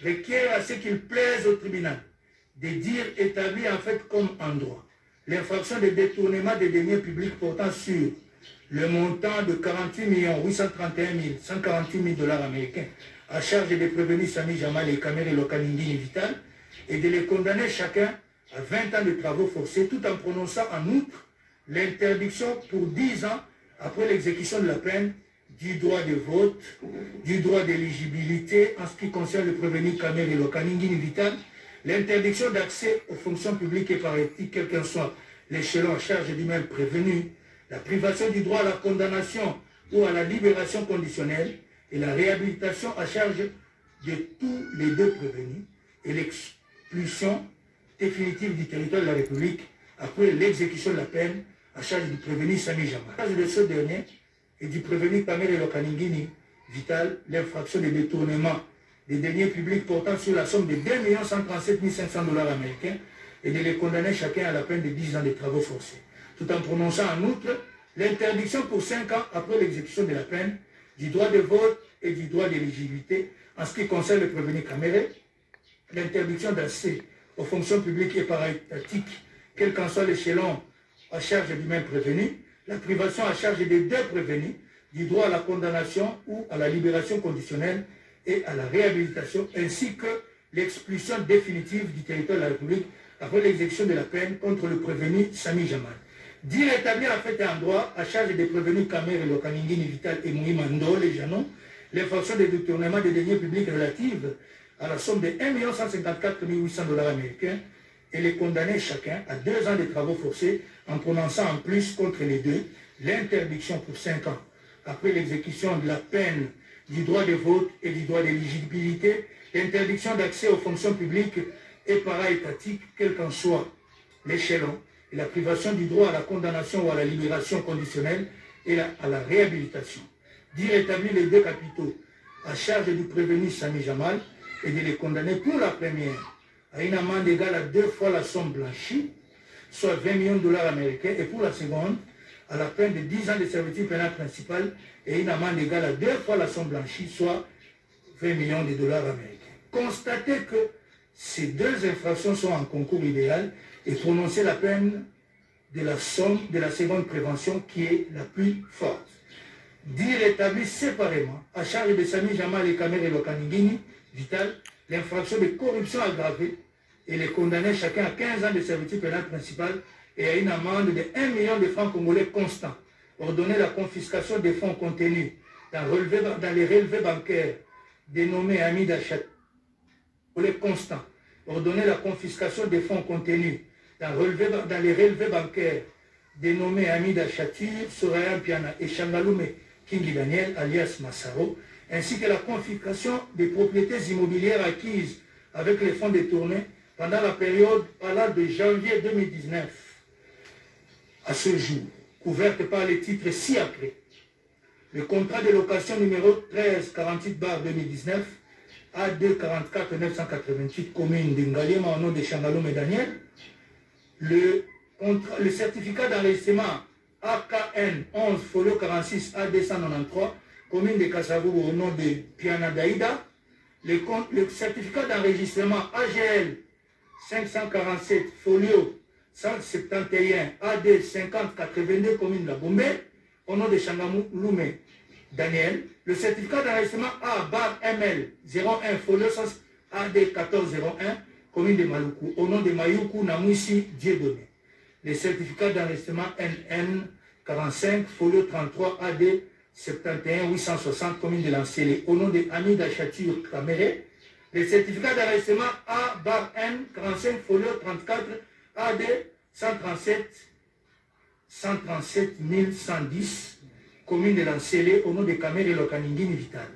[SPEAKER 2] requiert à ce qu'il plaise au tribunal de dire établi en fait comme en droit l'infraction de détournement des deniers publics portant sur le montant de 48 831 148 $ américains à charge des prévenus Sami Jamal et Kamere Lokaningini Vital, et de les condamner chacun à 20 ans de travaux forcés, tout en prononçant en outre l'interdiction pour 10 ans après l'exécution de la peine du droit de vote, du droit d'éligibilité en ce qui concerne le prévenu Kamere Lokaningini Vital, l'interdiction d'accès aux fonctions publiques et paritaires, quel qu'en soit l'échelon en charge du même prévenu, la privation du droit à la condamnation ou à la libération conditionnelle et la réhabilitation à charge de tous les deux prévenus et l'expulsion définitive du territoire de la République après l'exécution de la peine à charge du prévenu Sami Jamal. À charge de ce dernier et du prévenu Kamere Lokaningini Vital, l'infraction de détournement des deniers publics portant sur la somme de 2 137 500 $ américains et de les condamner chacun à la peine de 10 ans de travaux forcés, tout en prononçant en outre l'interdiction pour 5 ans après l'exécution de la peine du droit de vote et du droit d'éligibilité en ce qui concerne le prévenu Kamere, l'interdiction d'accès aux fonctions publiques et para-étatiques, quel qu'en soit l'échelon à charge du même prévenu, la privation à charge des deux prévenus du droit à la condamnation ou à la libération conditionnelle et à la réhabilitation, ainsi que l'expulsion définitive du territoire de la République après l'exécution de la peine contre le prévenu Sami Jamal. Dit rétablir la fête en droit à charge des prévenus Kamere Lokaningini Vital et Moïma Ndole Janon l'infraction de détournement des deniers publics relative à la somme de 1 154 800 $ américains et les condamner chacun à 2 ans de travaux forcés en prononçant en plus contre les deux l'interdiction pour 5 ans après l'exécution de la peine du droit de vote et du droit d'éligibilité, l'interdiction d'accès aux fonctions publiques et para-étatiques, quel qu'en soit l'échelon, et la privation du droit à la condamnation ou à la libération conditionnelle et à la réhabilitation. D'y rétablir les deux capitaux à charge du prévenu Sami Jamal et de les condamner pour la première à une amende égale à 2 fois la somme blanchie, soit 20 millions de $ américains, et pour la seconde, à la peine de 10 ans de servitude pénale principale et une amende égale à 2 fois la somme blanchie, soit 20 millions de $ américains. Constatez que ces deux infractions sont en concours idéal et prononcer la peine de la somme de la seconde prévention qui est la plus forte. Dire établir séparément à charge de Sami Jamal et Kamere Lokaningini Vital l'infraction de corruption aggravée et les condamner chacun à 15 ans de servitude pénale principale et à une amende de 1 million de francs congolais constants. Ordonner la confiscation des fonds contenus dans les relevés bancaires dénommés Amis d'achat constants. Ordonner la confiscation des fonds contenus dans les relevés bancaires dénommés Amis d'Achatir, Soraya Piana et Changalume Kingi Daniel alias Massaro, ainsi que la confiscation des propriétés immobilières acquises avec les fonds détournés pendant la période allant de janvier 2019 à ce jour, couverte par les titres ci-après. Le contrat de location numéro 1348/2019 A2 44 988 commune d'Ingaliema au nom de Changalume et Daniel, le certificat d'enregistrement AKN 11 folio 46 A293 commune de Kasavubu au nom de Piana Daïda, le certificat d'enregistrement AGL 547 folio 171 AD 5082 commune de la Bombay au nom de Changalume Daniel, le certificat d'enregistrement A/ML 01 folio AD 1401 commune de Maluku au nom de Mayuku Namwisi Dieudonné, les certificats d'enregistrement NN 45 folio 33 AD 71 860 commune de Lancélé au nom de Ami d'Achatir Kamere, les certificats d'enregistrement A/N 45 folio 34 AD 137 110 commune de Lancélé au nom de Kamere Lokaningini Vital,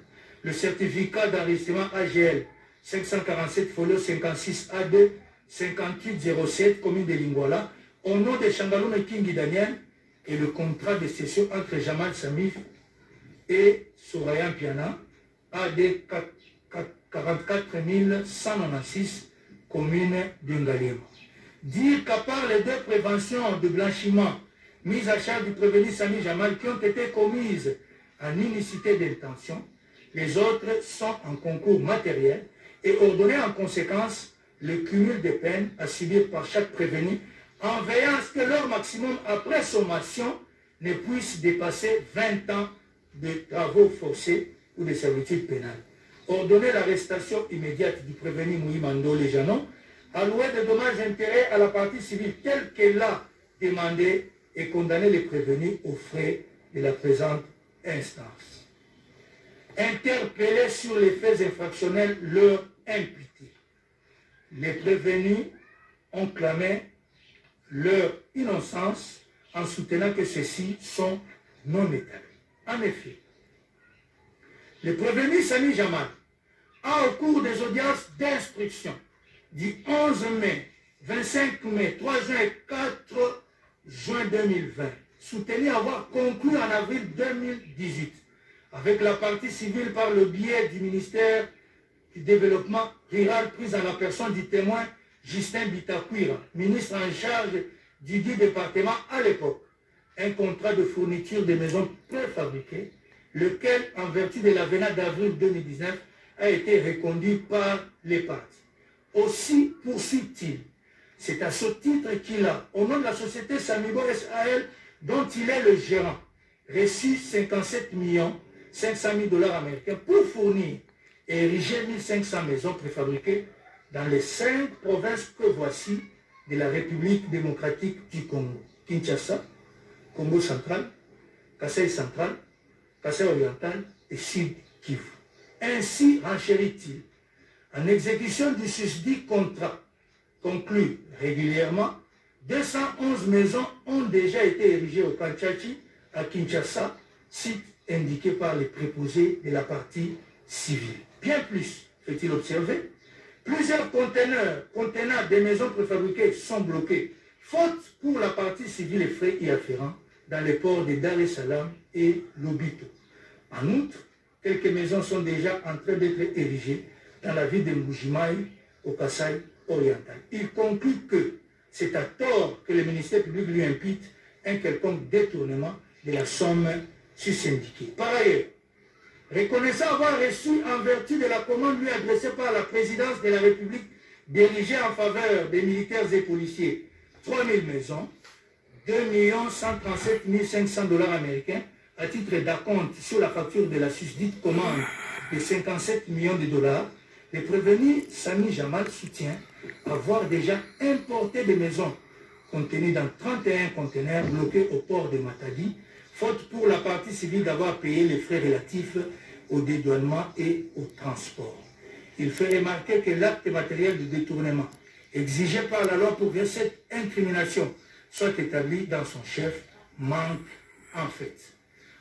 [SPEAKER 2] le certificat d'enregistrement AGL 547 folio 56 AD 5807 commune de Lingwala au nom de Changalume Kingi Daniel et le contrat de cession entre Jamal Samif et Soraya Piana AD 44 196 commune d'Ingaliema. Dire qu'à part les deux préventions de blanchiment mises à charge du prévenu Sami Jamal qui ont été commises en unicité d'intention, les autres sont en concours matériel et ordonner en conséquence le cumul des peines à subir par chaque prévenu en veillant à ce que leur maximum après sommation ne puisse dépasser 20 ans de travaux forcés ou de servitude pénale. Ordonner l'arrestation immédiate du prévenu Moïma Ndole Janon, allouer des dommages et intérêts à la partie civile telle qu'elle l'a demandé et condamner les prévenus aux frais de la présente instance. Interpeller sur les faits infractionnels leur imputés. Les prévenus ont clamé leur innocence en soutenant que ceux-ci sont non établis. En effet, le prévenu Sami Jamal a, au cours des audiences d'instruction du 11 mai 25 mai, 3 juin et 4 juin 2020, soutenu avoir conclu en avril 2018 avec la partie civile par le biais du ministère du Développement rural prise en la personne du témoin Justin Bitakwira, ministre en charge du dit département à l'époque, un contrat de fourniture de maisons préfabriquées, lequel, en vertu de l'avenant d'avril 2019, a été reconduit par les parties. Aussi poursuit-il, c'est à ce titre qu'il a, au nom de la société Samibo SAL, dont il est le gérant, reçu 57 500 000 $ américains pour fournir et ériger 1500 maisons préfabriquées dans les 5 provinces que voici de la République démocratique du Congo. Kinshasa, Congo central, Kasaï central, Kasaï oriental et Sud Kivu. Ainsi renchérit-il, en exécution du susdit contrat conclu régulièrement, 211 maisons ont déjà été érigées au Kanchachi, à Kinshasa, site indiqué par les préposés de la partie civile. Bien plus, fait-il observer, plusieurs conteneurs contenant des maisons préfabriquées sont bloqués, faute pour la partie civile et frais y afférents, dans les ports de Dar es Salaam et Lobito. En outre, quelques maisons sont déjà en train d'être érigées dans la ville de Mbujimaï, au Kasaï oriental. Il conclut que c'est à tort que le ministère public lui impute un quelconque détournement de la somme susyndiquée. Par ailleurs, reconnaissant avoir reçu en vertu de la commande lui adressée par la présidence de la République dirigée en faveur des militaires et policiers 3000 maisons, 2 137 500 $ américains à titre d'acompte sur la facture de la susdite commande de 57 millions de $, le prévenu Sami Jamal soutient avoir déjà importé des maisons contenues dans 31 conteneurs bloqués au port de Matadi, faute pour la partie civile d'avoir payé les frais relatifs au dédouanement et au transport. Il fait remarquer que l'acte matériel de détournement exigé par la loi pour que cette incrimination soit établie dans son chef manque en fait.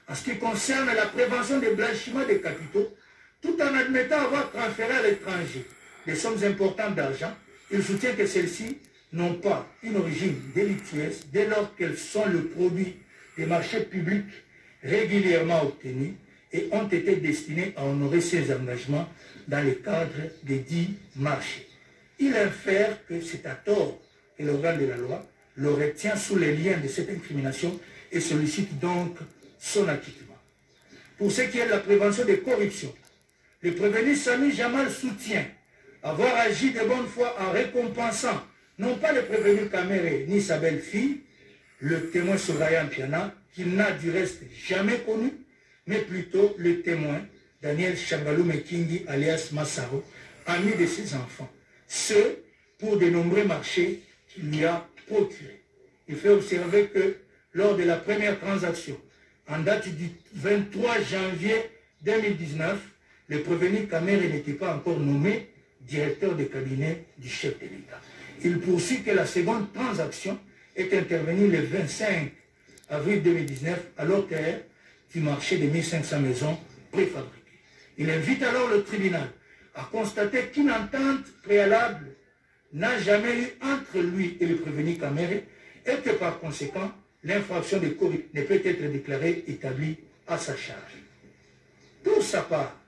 [SPEAKER 2] En ce qui concerne la prévention des blanchiments des capitaux, tout en admettant avoir transféré à l'étranger des sommes importantes d'argent, il soutient que celles-ci n'ont pas une origine délictueuse dès lors qu'elles sont le produit des marchés publics régulièrement obtenus et ont été destinées à honorer ses engagements dans le cadre des dits marchés. Il infère que c'est à tort que l'organe de la loi le retient sous les liens de cette incrimination et sollicite donc son acquittement. Pour ce qui est de la prévention des corruptions, le prévenu Sami Jamal soutient avoir agi de bonne foi en récompensant non pas le prévenu Kamere ni sa belle-fille, le témoin Soraya Mpiana, qu'il n'a du reste jamais connu, mais plutôt le témoin Daniel Changalou Mekingi alias Massaro, ami de ses enfants. Ce, pour de nombreux marchés qu'il lui a procurés. Il fait observer que lors de la première transaction, en date du 23 janvier 2019, le prévenu Kamere n'était pas encore nommé directeur de cabinet du chef de l'État. Il poursuit que la seconde transaction est intervenue le 25 avril 2019 à l'hôtel du marché de 1500 maisons préfabriquées. Il invite alors le tribunal à constater qu'une entente préalable n'a jamais eu entre lui et le prévenu Kamere et que par conséquent, l'infraction de corruption ne peut être déclarée établie à sa charge. Pour sa part,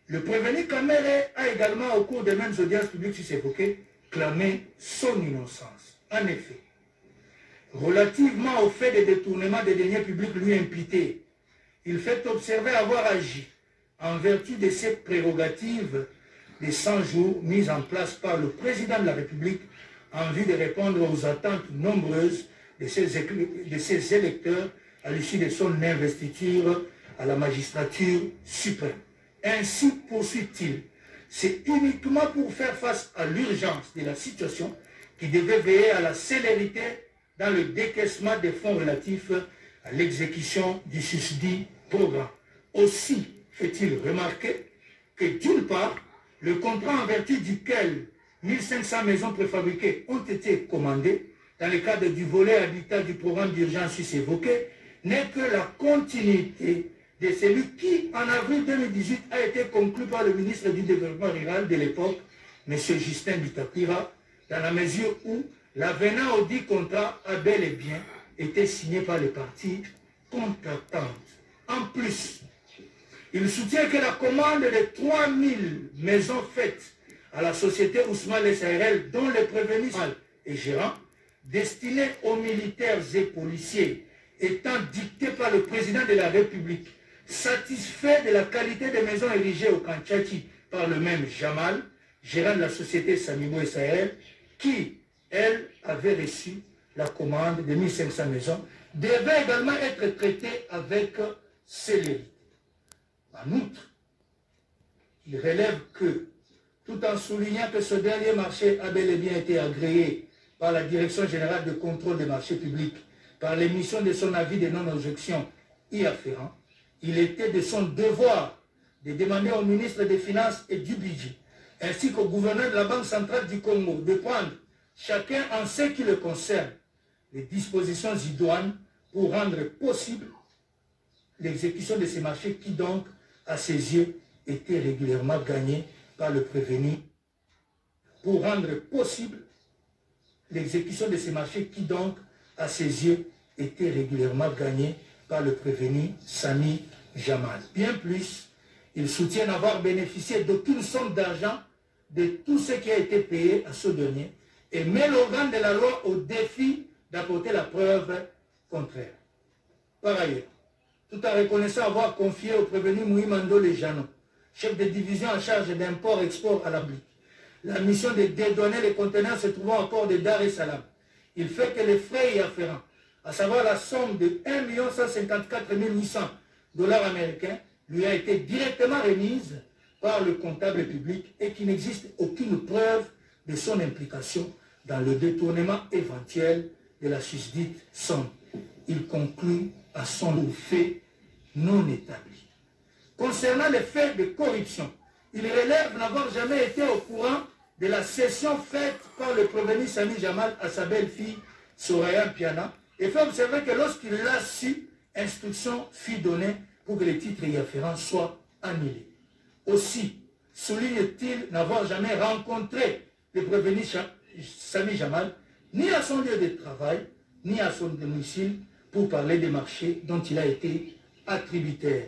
[SPEAKER 2] le prévenu Kamere a également, au cours des mêmes audiences publiques évoquées, clamé son innocence. En effet, relativement au fait de détournement des deniers publics lui imputés, il fait observer avoir agi en vertu de ses prérogatives des 100 jours mises en place par le président de la République en vue de répondre aux attentes nombreuses de ses électeurs à l'issue de son investiture à la magistrature suprême. Ainsi poursuit-il, c'est uniquement pour faire face à l'urgence de la situation qui devait veiller à la célérité dans le décaissement des fonds relatifs à l'exécution du susdit programme. Aussi fait-il remarquer que d'une part, le contrat en vertu duquel 1500 maisons préfabriquées ont été commandées dans le cadre du volet habitat du programme d'urgence évoqué n'est que la continuité de celui qui, en avril 2018, a été conclu par le ministre du Développement rural de l'époque, M. Justin Bitakwira, dans la mesure où l'avenant au dit contrat a bel et bien été signé par les parties contractantes. En plus, il soutient que la commande de 3000 maisons faites à la société Ousmane SARL, dont les prévenus et gérants, destinés aux militaires et policiers, étant dictée par le président de la République, satisfait de la qualité des maisons érigées au Kanchati par le même Jamal, gérant de la société Samimo SARL, qui, elle, avait reçu la commande de 1500 maisons, devait également être traitée avec célérité. En outre, il relève que, tout en soulignant que ce dernier marché a bel et bien été agréé par la Direction générale de contrôle des marchés publics, par l'émission de son avis de non-objection y afférent, il était de son devoir de demander au ministre des Finances et du Budget, ainsi qu'au gouverneur de la Banque centrale du Congo, de prendre, chacun en ce qui le concerne, les dispositions idoines pour rendre possible l'exécution de ces marchés qui donc, à ses yeux, étaient régulièrement gagnés par le prévenu. Pour rendre possible l'exécution de ces marchés qui donc, à ses yeux, étaient régulièrement gagnés par le prévenu Sami Jamal. Bien plus, il soutient n'avoir bénéficié d'aucune somme d'argent de tout ce qui a été payé à ce dernier et met l'organe de la loi au défi d'apporter la preuve contraire. Par ailleurs, tout en reconnaissant avoir confié au prévenu Mouimando Lejano, chef de division en charge d'import-export à la BLIC, la mission de dédouaner les conteneurs se trouvant au port de Dar es Salaam, il fait que les frais y afférents, à savoir la somme de 1 154 800 $ américains, lui a été directement remise par le comptable public et qu'il n'existe aucune preuve de son implication dans le détournement éventuel de la susdite somme. Il conclut à son fait non établi. Concernant les faits de corruption, il relève n'avoir jamais été au courant de la cession faite par le prévenu Sami Jamal à sa belle-fille Soraya Piana et fait observer que lorsqu'il l'a su, instruction fut donnée pour que les titres y afférents soient annulés. Aussi, souligne-t-il n'avoir jamais rencontré le prévenu Sami Jamal, ni à son lieu de travail, ni à son domicile, pour parler des marchés dont il a été attributaire.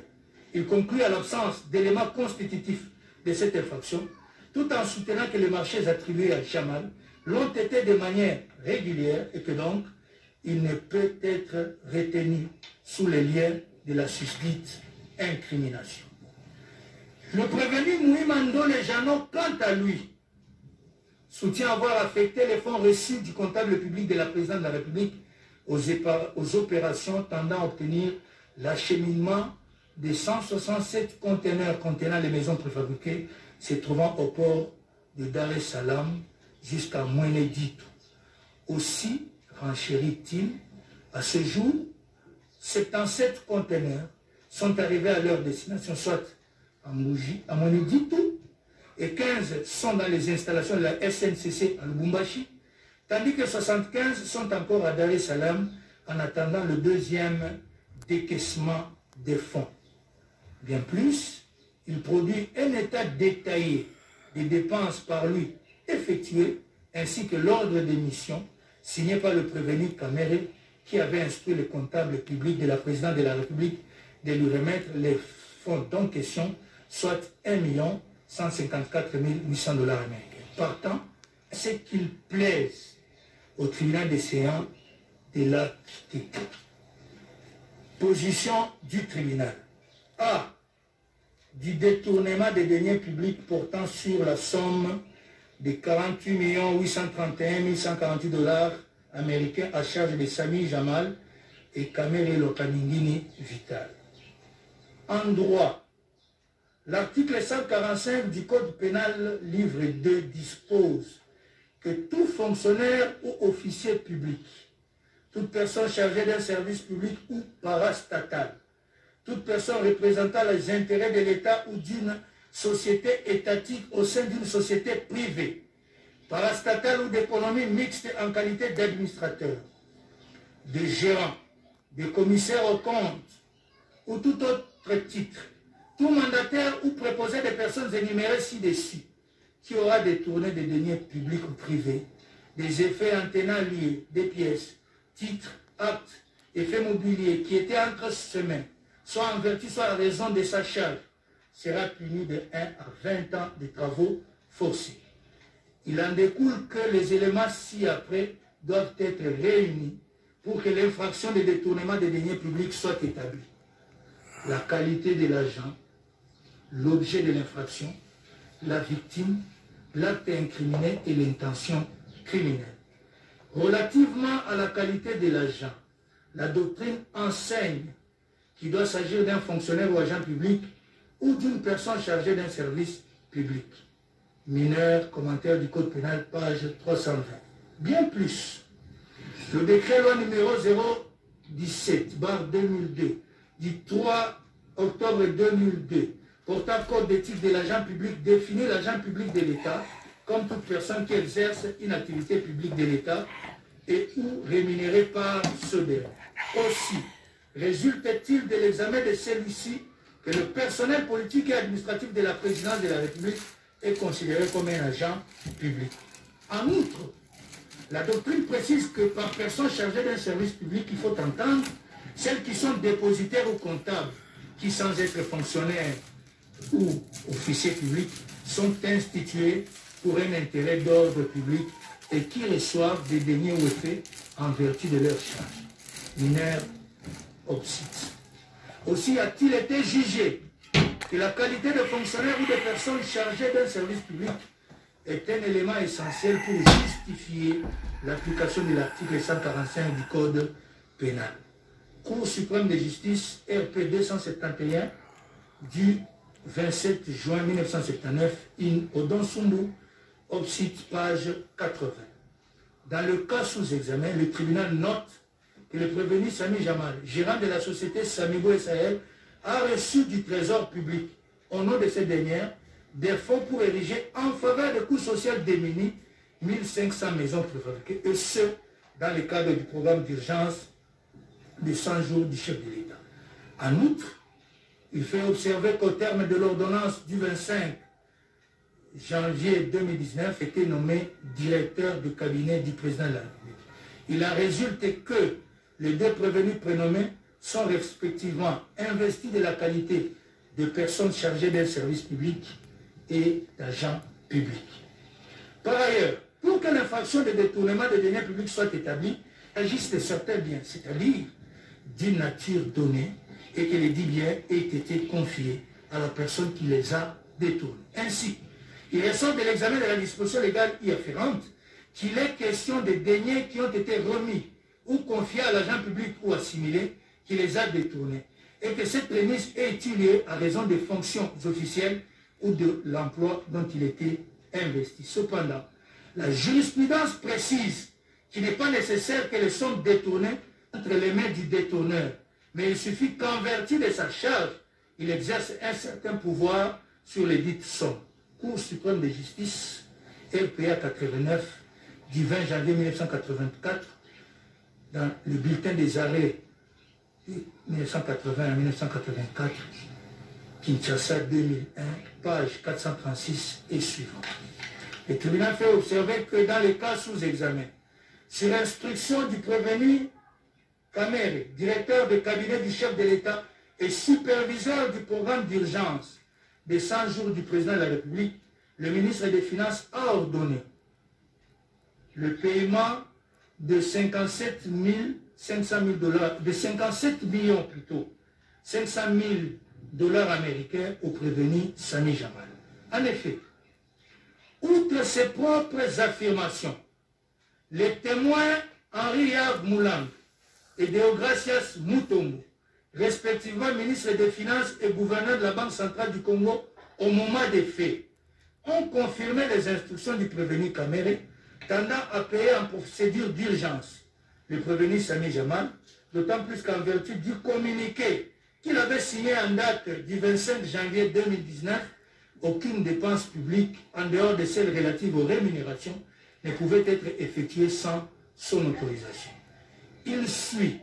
[SPEAKER 2] Il conclut à l'absence d'éléments constitutifs de cette infraction, tout en soutenant que les marchés attribués à Jamal l'ont été de manière régulière et que donc il ne peut être retenu sous les liens de la susdite incrimination. Le prévenu Mouimando Lejano, quant à lui, soutient avoir affecté les fonds reçus du comptable public de la présidente de la République aux opérations tendant à obtenir l'acheminement de 167 conteneurs contenant les maisons préfabriquées se trouvant au port de Dar es Salaam jusqu'à Mweneditu. Aussi, renchérit-il, à ce jour, 77 conteneurs sont arrivés à leur destination, soit à Mweneditu, et 15 sont dans les installations de la SNCC à Lubumbashi, tandis que 75 sont encore à Dar es Salaam en attendant le deuxième décaissement des fonds. Bien plus, il produit un état détaillé des dépenses par lui effectuées, ainsi que l'ordre d'émission signé par le prévenu Kamere, qui avait instruit le comptable public de la présidente de la République de lui remettre les fonds en question, soit 1 154 800 $ américains. Partant, c'est qu'il plaise au tribunal des séances de l'acte. Position du tribunal. A. Du détournement des deniers publics portant sur la somme de 48 831 148 $ américains à charge de Sami Jamal et Kamere Lokaningini Vital. En droit, l'article 145 du Code pénal, livre 2, dispose que tout fonctionnaire ou officier public, toute personne chargée d'un service public ou parastatal, toute personne représentant les intérêts de l'État ou d'une société étatique au sein d'une société privée, parastatale ou d'économie mixte en qualité d'administrateur, de gérant, de commissaire aux comptes ou tout autre titre, tout mandataire ou préposé des personnes énumérées ci-dessus, qui aura détourné des deniers publics ou privés des effets anténants liés, des pièces, titres, actes, effets mobiliers qui étaient entre ses mains, soit en vertu, soit à raison de sa charge, sera puni de 1 à 20 ans de travaux forcés. Il en découle que les éléments ci-après doivent être réunis pour que l'infraction de détournement des deniers publics soit établie. La qualité de l'agent, l'objet de l'infraction, la victime, l'acte incriminé et l'intention criminelle. Relativement à la qualité de l'agent, la doctrine enseigne qu'il doit s'agir d'un fonctionnaire ou agent public ou d'une personne chargée d'un service public. Mineur, commentaire du Code pénal, page 320. Bien plus, le décret loi numéro 017/2002 du 3 octobre 2002 portant code d'éthique de l'agent public définit l'agent public de l'État comme toute personne qui exerce une activité publique de l'État et ou rémunérée par ce dernier. Aussi, résulte-t-il de l'examen de celui-ci que le personnel politique et administratif de la présidence de la République est considéré comme un agent public. En outre, la doctrine précise que par personne chargée d'un service public, il faut entendre celles qui sont dépositaires ou comptables, qui sans être fonctionnaires ou officiers publics, sont institués pour un intérêt d'ordre public et qui reçoivent des deniers ou effets en vertu de leur charge. Mineur obsite. Aussi a-t-il été jugé que la qualité de fonctionnaire ou de personne chargée d'un service public est un élément essentiel pour justifier l'application de l'article 145 du Code pénal. Cour suprême de justice, RP 271, du 27 juin 1979, in Odonsumbu, obsite, page 80. Dans le cas sous examen, le tribunal note que le prévenu Sami Jamal, gérant de la société Samibo Sahel, a reçu du trésor public, au nom de cette dernière, des fonds pour ériger en faveur de coûts sociaux démunis 1500 maisons préfabriquées, et ce, dans le cadre du programme d'urgence de 100 jours du chef de l'État. En outre, il fait observer qu'au terme de l'ordonnance du 25 janvier 2019, était nommé directeur du cabinet du président de la République. Il en résulte que les deux prévenus prénommés sont respectivement investis de la qualité de personnes chargées d'un service public et d'agents publics. Par ailleurs, pour que l'infraction de détournement des deniers publics soit établie, il s'agisse de certains biens, c'est-à-dire d'une nature donnée, et que les dits biens aient été confiés à la personne qui les a détournés. Ainsi, il ressort de l'examen de la disposition légale y afférente qu'il est question de deniers qui ont été remis ou confiés à l'agent public ou assimilé qui les a détournés, et que cette prémisse est utilisée à raison des fonctions officielles ou de l'emploi dont il était investi. Cependant, la jurisprudence précise qu'il n'est pas nécessaire que les sommes détournées entre les mains du détourneur, mais il suffit qu'en vertu de sa charge, il exerce un certain pouvoir sur les dites sommes. Cour suprême de justice, RPA 89, du 20 janvier 1984, dans le bulletin des arrêts 1980 à 1984, Kinshasa 2001, page 436 et suivant. Le tribunal fait observer que dans les cas sous examen, sur instruction du prévenu Kamere, directeur de cabinet du chef de l'État et superviseur du programme d'urgence des 100 jours du président de la République, le ministre des Finances a ordonné le paiement de 57 500 000 $, de 57 millions plutôt, 500 000 $ américains au prévenu Sami Jamal. En effet, outre ses propres affirmations, les témoins Henri Yav Moulang et Deogracias Mutombo, respectivement ministre des Finances et gouverneur de la Banque centrale du Congo au moment des faits, ont confirmé les instructions du prévenu Kamere tendant à payer en procédure d'urgence le prévenu Sami Jamal, d'autant plus qu'en vertu du communiqué qu'il avait signé en date du 25 janvier 2019, aucune dépense publique, en dehors de celles relatives aux rémunérations, ne pouvait être effectuée sans son autorisation. Il suit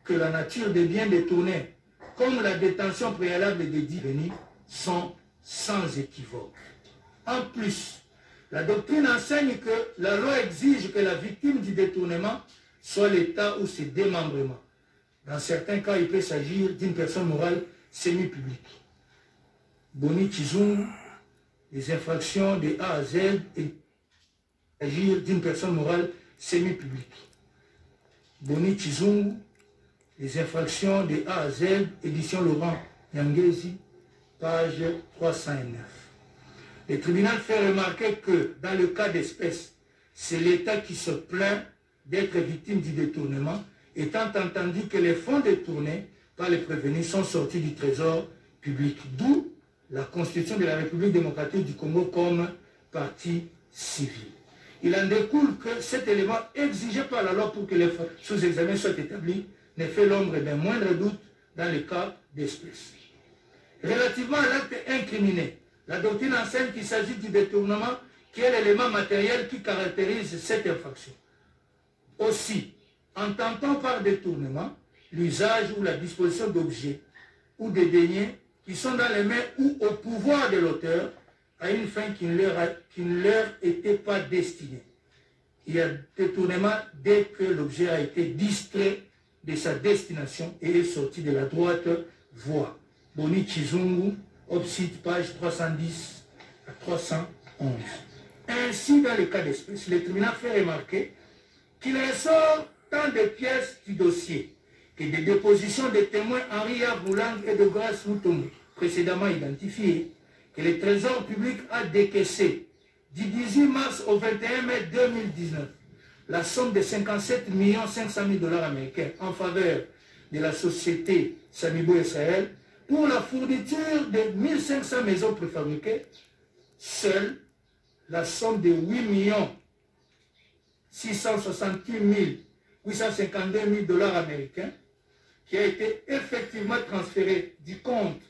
[SPEAKER 2] que la nature des biens détournés, comme la détention préalable des dits bénis, sont sans équivoque. En plus, La doctrine enseigne que la loi exige que la victime du détournement soit l'État ou ses démembrements. Dans certains cas, il peut s'agir d'une personne morale semi-publique. Boni Chizungu, les infractions de A à Z et agir d'une personne morale semi-publique. Boni Chizungu, les infractions de A à Z, édition Laurent Nyangezi, page 309. Le tribunal fait remarquer que dans le cas d'espèce, c'est l'État qui se plaint d'être victime du détournement, étant entendu que les fonds détournés par les prévenus sont sortis du trésor public, d'où la constitution de la République démocratique du Congo comme partie civile. Il en découle que cet élément exigé par la loi pour que les sous-examens soient établis ne fait l'ombre d'un moindre doute dans le cas d'espèce. Relativement à l'acte incriminé, la doctrine enseigne qu'il s'agit du détournement qui est l'élément matériel qui caractérise cette infraction. Aussi, en tentant par détournement l'usage ou la disposition d'objets ou de deniers qui sont dans les mains ou au pouvoir de l'auteur à une fin qui ne leur était pas destinée. Il y a détournement dès que l'objet a été distrait de sa destination et est sorti de la droite voie. Boni Chizungu, Obsite, page 310 à 311. Ainsi, dans le cas d'espèce, le tribunal fait remarquer qu'il ressort tant de pièces du dossier que des dépositions des témoins Henri Boulang et de Grâce Moutombo, précédemment identifiés, que le Trésor public a décaissé du 18 mars au 21 mai 2019 la somme de 57 500 000 $ américains en faveur de la société Samibo Israël pour la fourniture de 1500 maisons préfabriquées. Seule la somme de 8 668 852 000 $ américains qui a été effectivement transférée du compte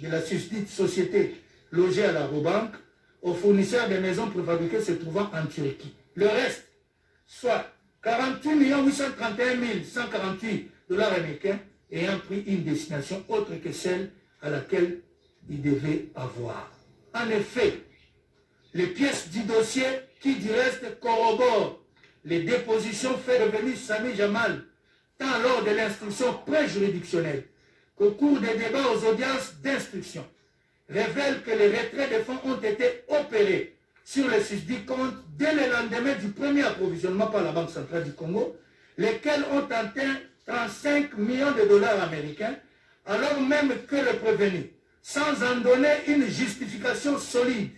[SPEAKER 2] de la susdite société logée à la Robank aux fournisseurs des maisons préfabriquées se trouvant en Turquie. Le reste, soit 48 831 148 $ américains, ayant pris une destination autre que celle à laquelle il devait avoir. En effet, les pièces du dossier qui du reste corroborent les dépositions faites revenir Sami Jamal, tant lors de l'instruction préjuridictionnelle qu'au cours des débats aux audiences d'instruction, révèlent que les retraits de fonds ont été opérés sur le susdit compte dès le lendemain du premier approvisionnement par la Banque centrale du Congo, lesquels ont atteint 35 millions de $ américains, alors même que le prévenu, sans en donner une justification solide,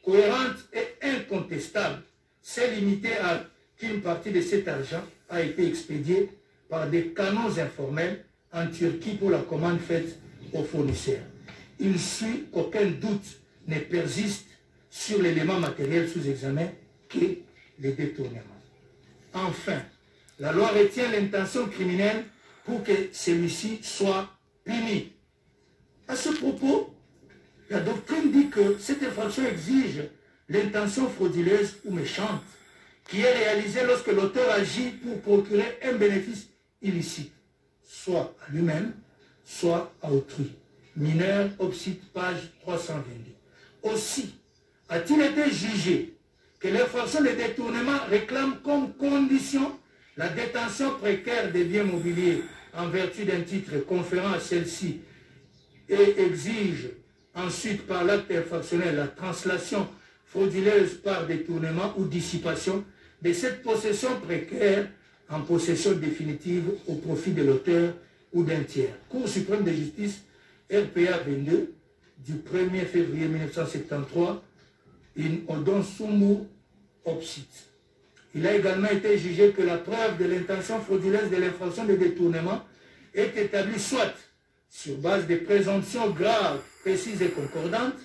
[SPEAKER 2] cohérente et incontestable, s'est limité à qu'une partie de cet argent a été expédiée par des canaux informels en Turquie pour la commande faite aux fournisseurs. Il suit qu'aucun doute ne persiste sur l'élément matériel sous examen qu'est le détournement. Enfin, la loi retient l'intention criminelle pour que celui-ci soit puni. À ce propos, la doctrine dit que cette infraction exige l'intention frauduleuse ou méchante qui est réalisée lorsque l'auteur agit pour procurer un bénéfice illicite, soit à lui-même, soit à autrui. Mineur, Obsite, page 322. Aussi, a-t-il été jugé que l'infraction de détournement réclame comme condition la détention précaire des biens mobiliers en vertu d'un titre conférant à celle-ci et exige ensuite par l'acte infractionnel la translation frauduleuse par détournement ou dissipation de cette possession précaire en possession définitive au profit de l'auteur ou d'un tiers. Cour suprême de justice, RPA 22, du 1er février 1973, in Odon Sumu Obsite. Il a également été jugé que la preuve de l'intention frauduleuse de l'infraction de détournement est établie soit sur base de présomptions graves, précises et concordantes,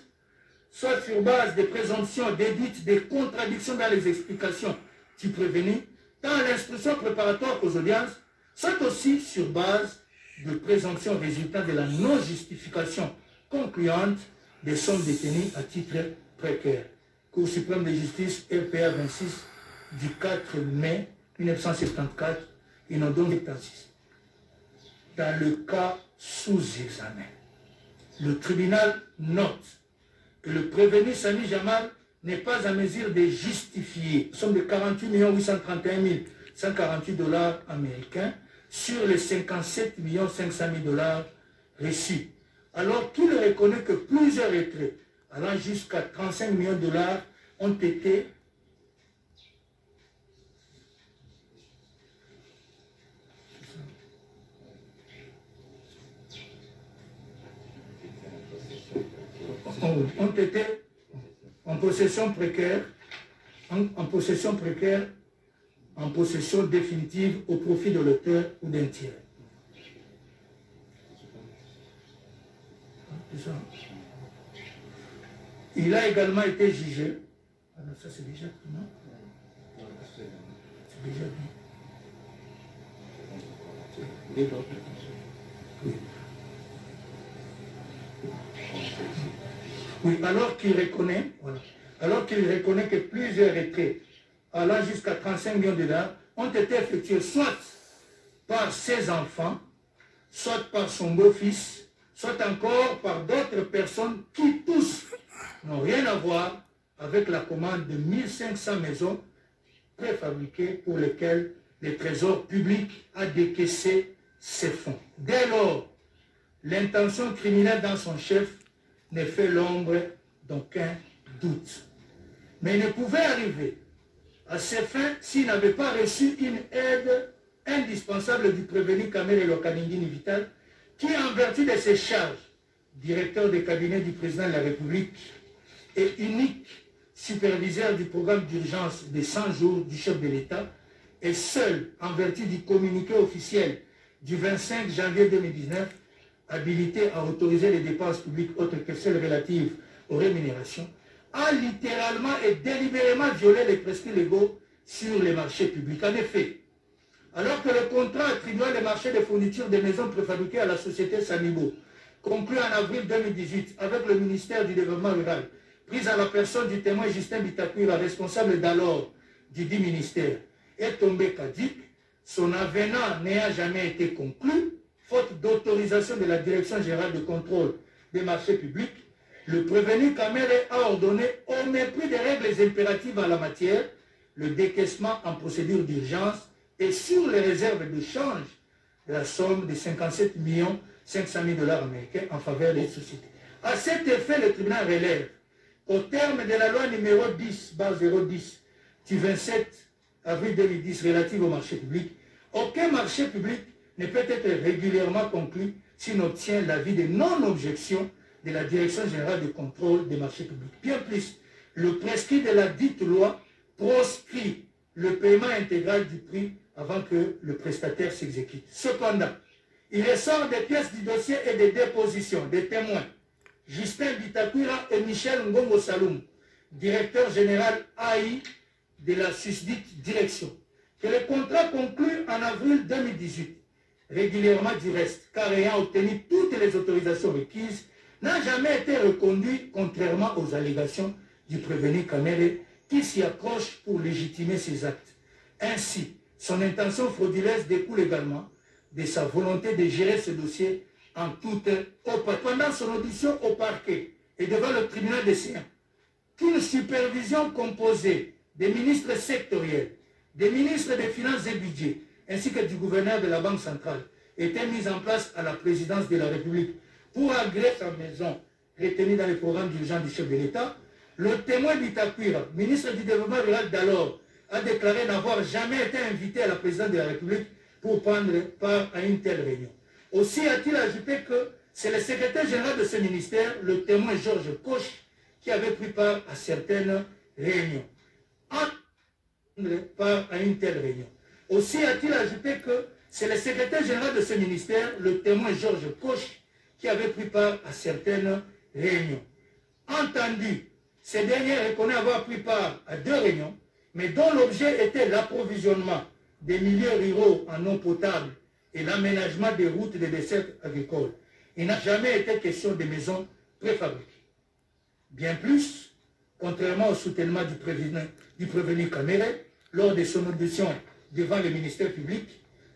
[SPEAKER 2] soit sur base de présomptions déduites des contradictions dans les explications du prévenu, tant à l'instruction préparatoire qu'aux audiences, soit aussi sur base de présomptions résultant de la non-justification concluante des sommes détenues à titre précaire. Cour suprême de justice, RPA 26, du 4 mai 1974, inondant 76. Dans le cas sous examen, le tribunal note que le prévenu Sami Jamal n'est pas en mesure de justifier, somme de 48 831 148 $ américains sur les 57 500 000 $ reçus, alors qu'il reconnaît que plusieurs retraits allant jusqu'à 35 millions de $ ont été en possession précaire, en possession définitive au profit de l'auteur ou d'un tiers. Il a également été jugé. Alors ça c'est déjà tout, non? C'est déjà bien. Oui, alors qu'il reconnaît, que plusieurs retraits allant jusqu'à 35 millions de $ ont été effectués soit par ses enfants, soit par son beau-fils, soit encore par d'autres personnes qui tous n'ont rien à voir avec la commande de 1500 maisons préfabriquées pour lesquelles le Trésor public a décaissé ses fonds. Dès lors, l'intention criminelle dans son chef ne fait l'ombre d'aucun doute. Mais il ne pouvait arriver à ces fins s'il n'avait pas reçu une aide indispensable du prévenu Kamere Lokaningini Vital, qui, en vertu de ses charges, directeur de cabinet du président de la République et unique superviseur du programme d'urgence des 100 jours du chef de l'État, et seul, en vertu du communiqué officiel du 25 janvier 2019, habilité à autoriser les dépenses publiques autres que celles relatives aux rémunérations, a littéralement et délibérément violé les prescrits légaux sur les marchés publics. En effet, alors que le contrat attribuant les marchés de fourniture des maisons préfabriquées à la société Sanibo, conclu en avril 2018 avec le ministère du Développement rural, pris à la personne du témoin Justin Bitakwira, responsable d'alors du dit ministère, est tombé caduc, son avenant n'ayant jamais été conclu, faute d'autorisation de la Direction générale de contrôle des marchés publics, le prévenu Kamere a ordonné, au mépris des règles impératives en la matière, le décaissement en procédure d'urgence et sur les réserves de change de la somme de 57 500 000 $ américains en faveur des sociétés. À cet effet, le tribunal relève, au terme de la loi numéro 10/010 du 27 avril 2010 relative au marché public, aucun marché public ne peut être régulièrement conclu s'il obtient l'avis de non-objection de la Direction générale de contrôle des marchés publics. Bien plus, le prescrit de la dite loi proscrit le paiement intégral du prix avant que le prestataire s'exécute. Cependant, il ressort des pièces du dossier et des dépositions des témoins Justin Bitakwira et Michel Ngongo Saloum, directeur général AI de la susdite direction, que le contrat conclu en avril 2018, régulièrement du reste, car ayant obtenu toutes les autorisations requises, n'a jamais été reconduit, contrairement aux allégations du prévenu Kamere, qui s'y accroche pour légitimer ses actes. Ainsi, son intention frauduleuse découle également de sa volonté de gérer ce dossier en toute pendant son audition au parquet et devant le tribunal des séances. Qu'une supervision composée des ministres sectoriels, des ministres des Finances et Budget, ainsi que du gouverneur de la Banque centrale, était mise en place à la présidence de la République pour agréer sa maison retenue dans le programme d'urgence du chef de l'État. Le témoin Bitakwira, ministre du Développement rural d'alors, a déclaré n'avoir jamais été invité à la présidence de la République pour prendre part à une telle réunion. Aussi a-t-il ajouté que c'est le secrétaire général de ce ministère, le témoin Georges Koch, qui avait pris part à certaines réunions. Aussi a-t-il ajouté que c'est le secrétaire général de ce ministère, le témoin Georges Koch, qui avait pris part à certaines réunions. Entendu, ces derniers reconnaissent avoir pris part à 2 réunions, mais dont l'objet était l'approvisionnement des milieux ruraux en eau potable et l'aménagement des routes des dessertes agricoles. Il n'a jamais été question de maisons préfabriquées. Bien plus, contrairement au soutènement du prévenu Kamere, lors de son audition devant le ministère public,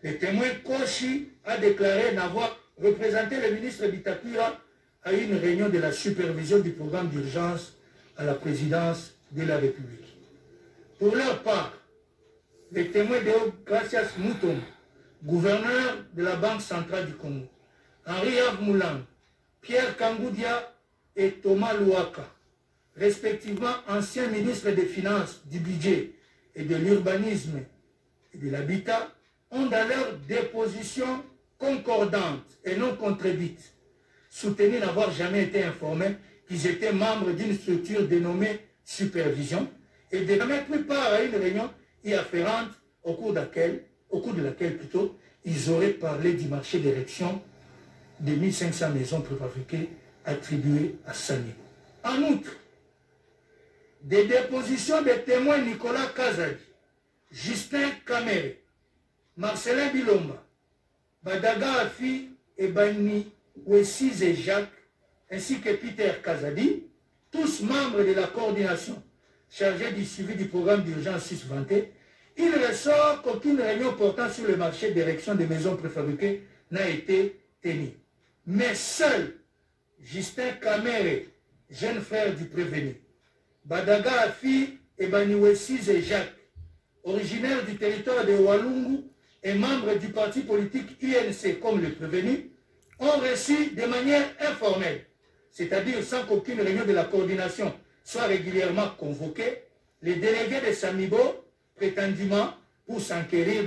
[SPEAKER 2] le témoin Kochi a déclaré n'avoir représenté le ministre Bitakwira à une réunion de la supervision du programme d'urgence à la présidence de la République. Pour leur part, les témoins de Gracias Mouton, gouverneur de la Banque centrale du Congo, Henri Avmoulang, Pierre Kangoudia et Thomas Louaka, respectivement anciens ministres des Finances, du Budget et de l'Urbanisme et de l'Habitat, ont dans leur déposition concordante et non contredite soutenu n'avoir jamais été informés qu'ils étaient membres d'une structure dénommée Supervision et de jamais pris part à une réunion y afférente au cours de laquelle ils auraient parlé du marché d'érection de 1500 maisons préfabriquées attribuées à Sani. En outre, des dépositions des témoins Nicolas Kazadi, Justin Kamere, Marcelin Bilomba, Badaga Afi et Bani Wessiz et Jacques, ainsi que Peter Kazadi, tous membres de la coordination chargée du suivi du programme d'urgence 620, il ressort qu'aucune réunion portant sur le marché d'érection des maisons préfabriquées n'a été tenue. Mais seul Justin Kamere, jeune frère du prévenu, Badaga Afi et Bani Wessiz et Jacques, originaires du territoire de Walungu et membres du parti politique UNC comme le prévenu, ont reçu de manière informelle, c'est-à-dire sans qu'aucune réunion de la coordination soit régulièrement convoquée, les délégués de Samibo, prétendument pour s'enquérir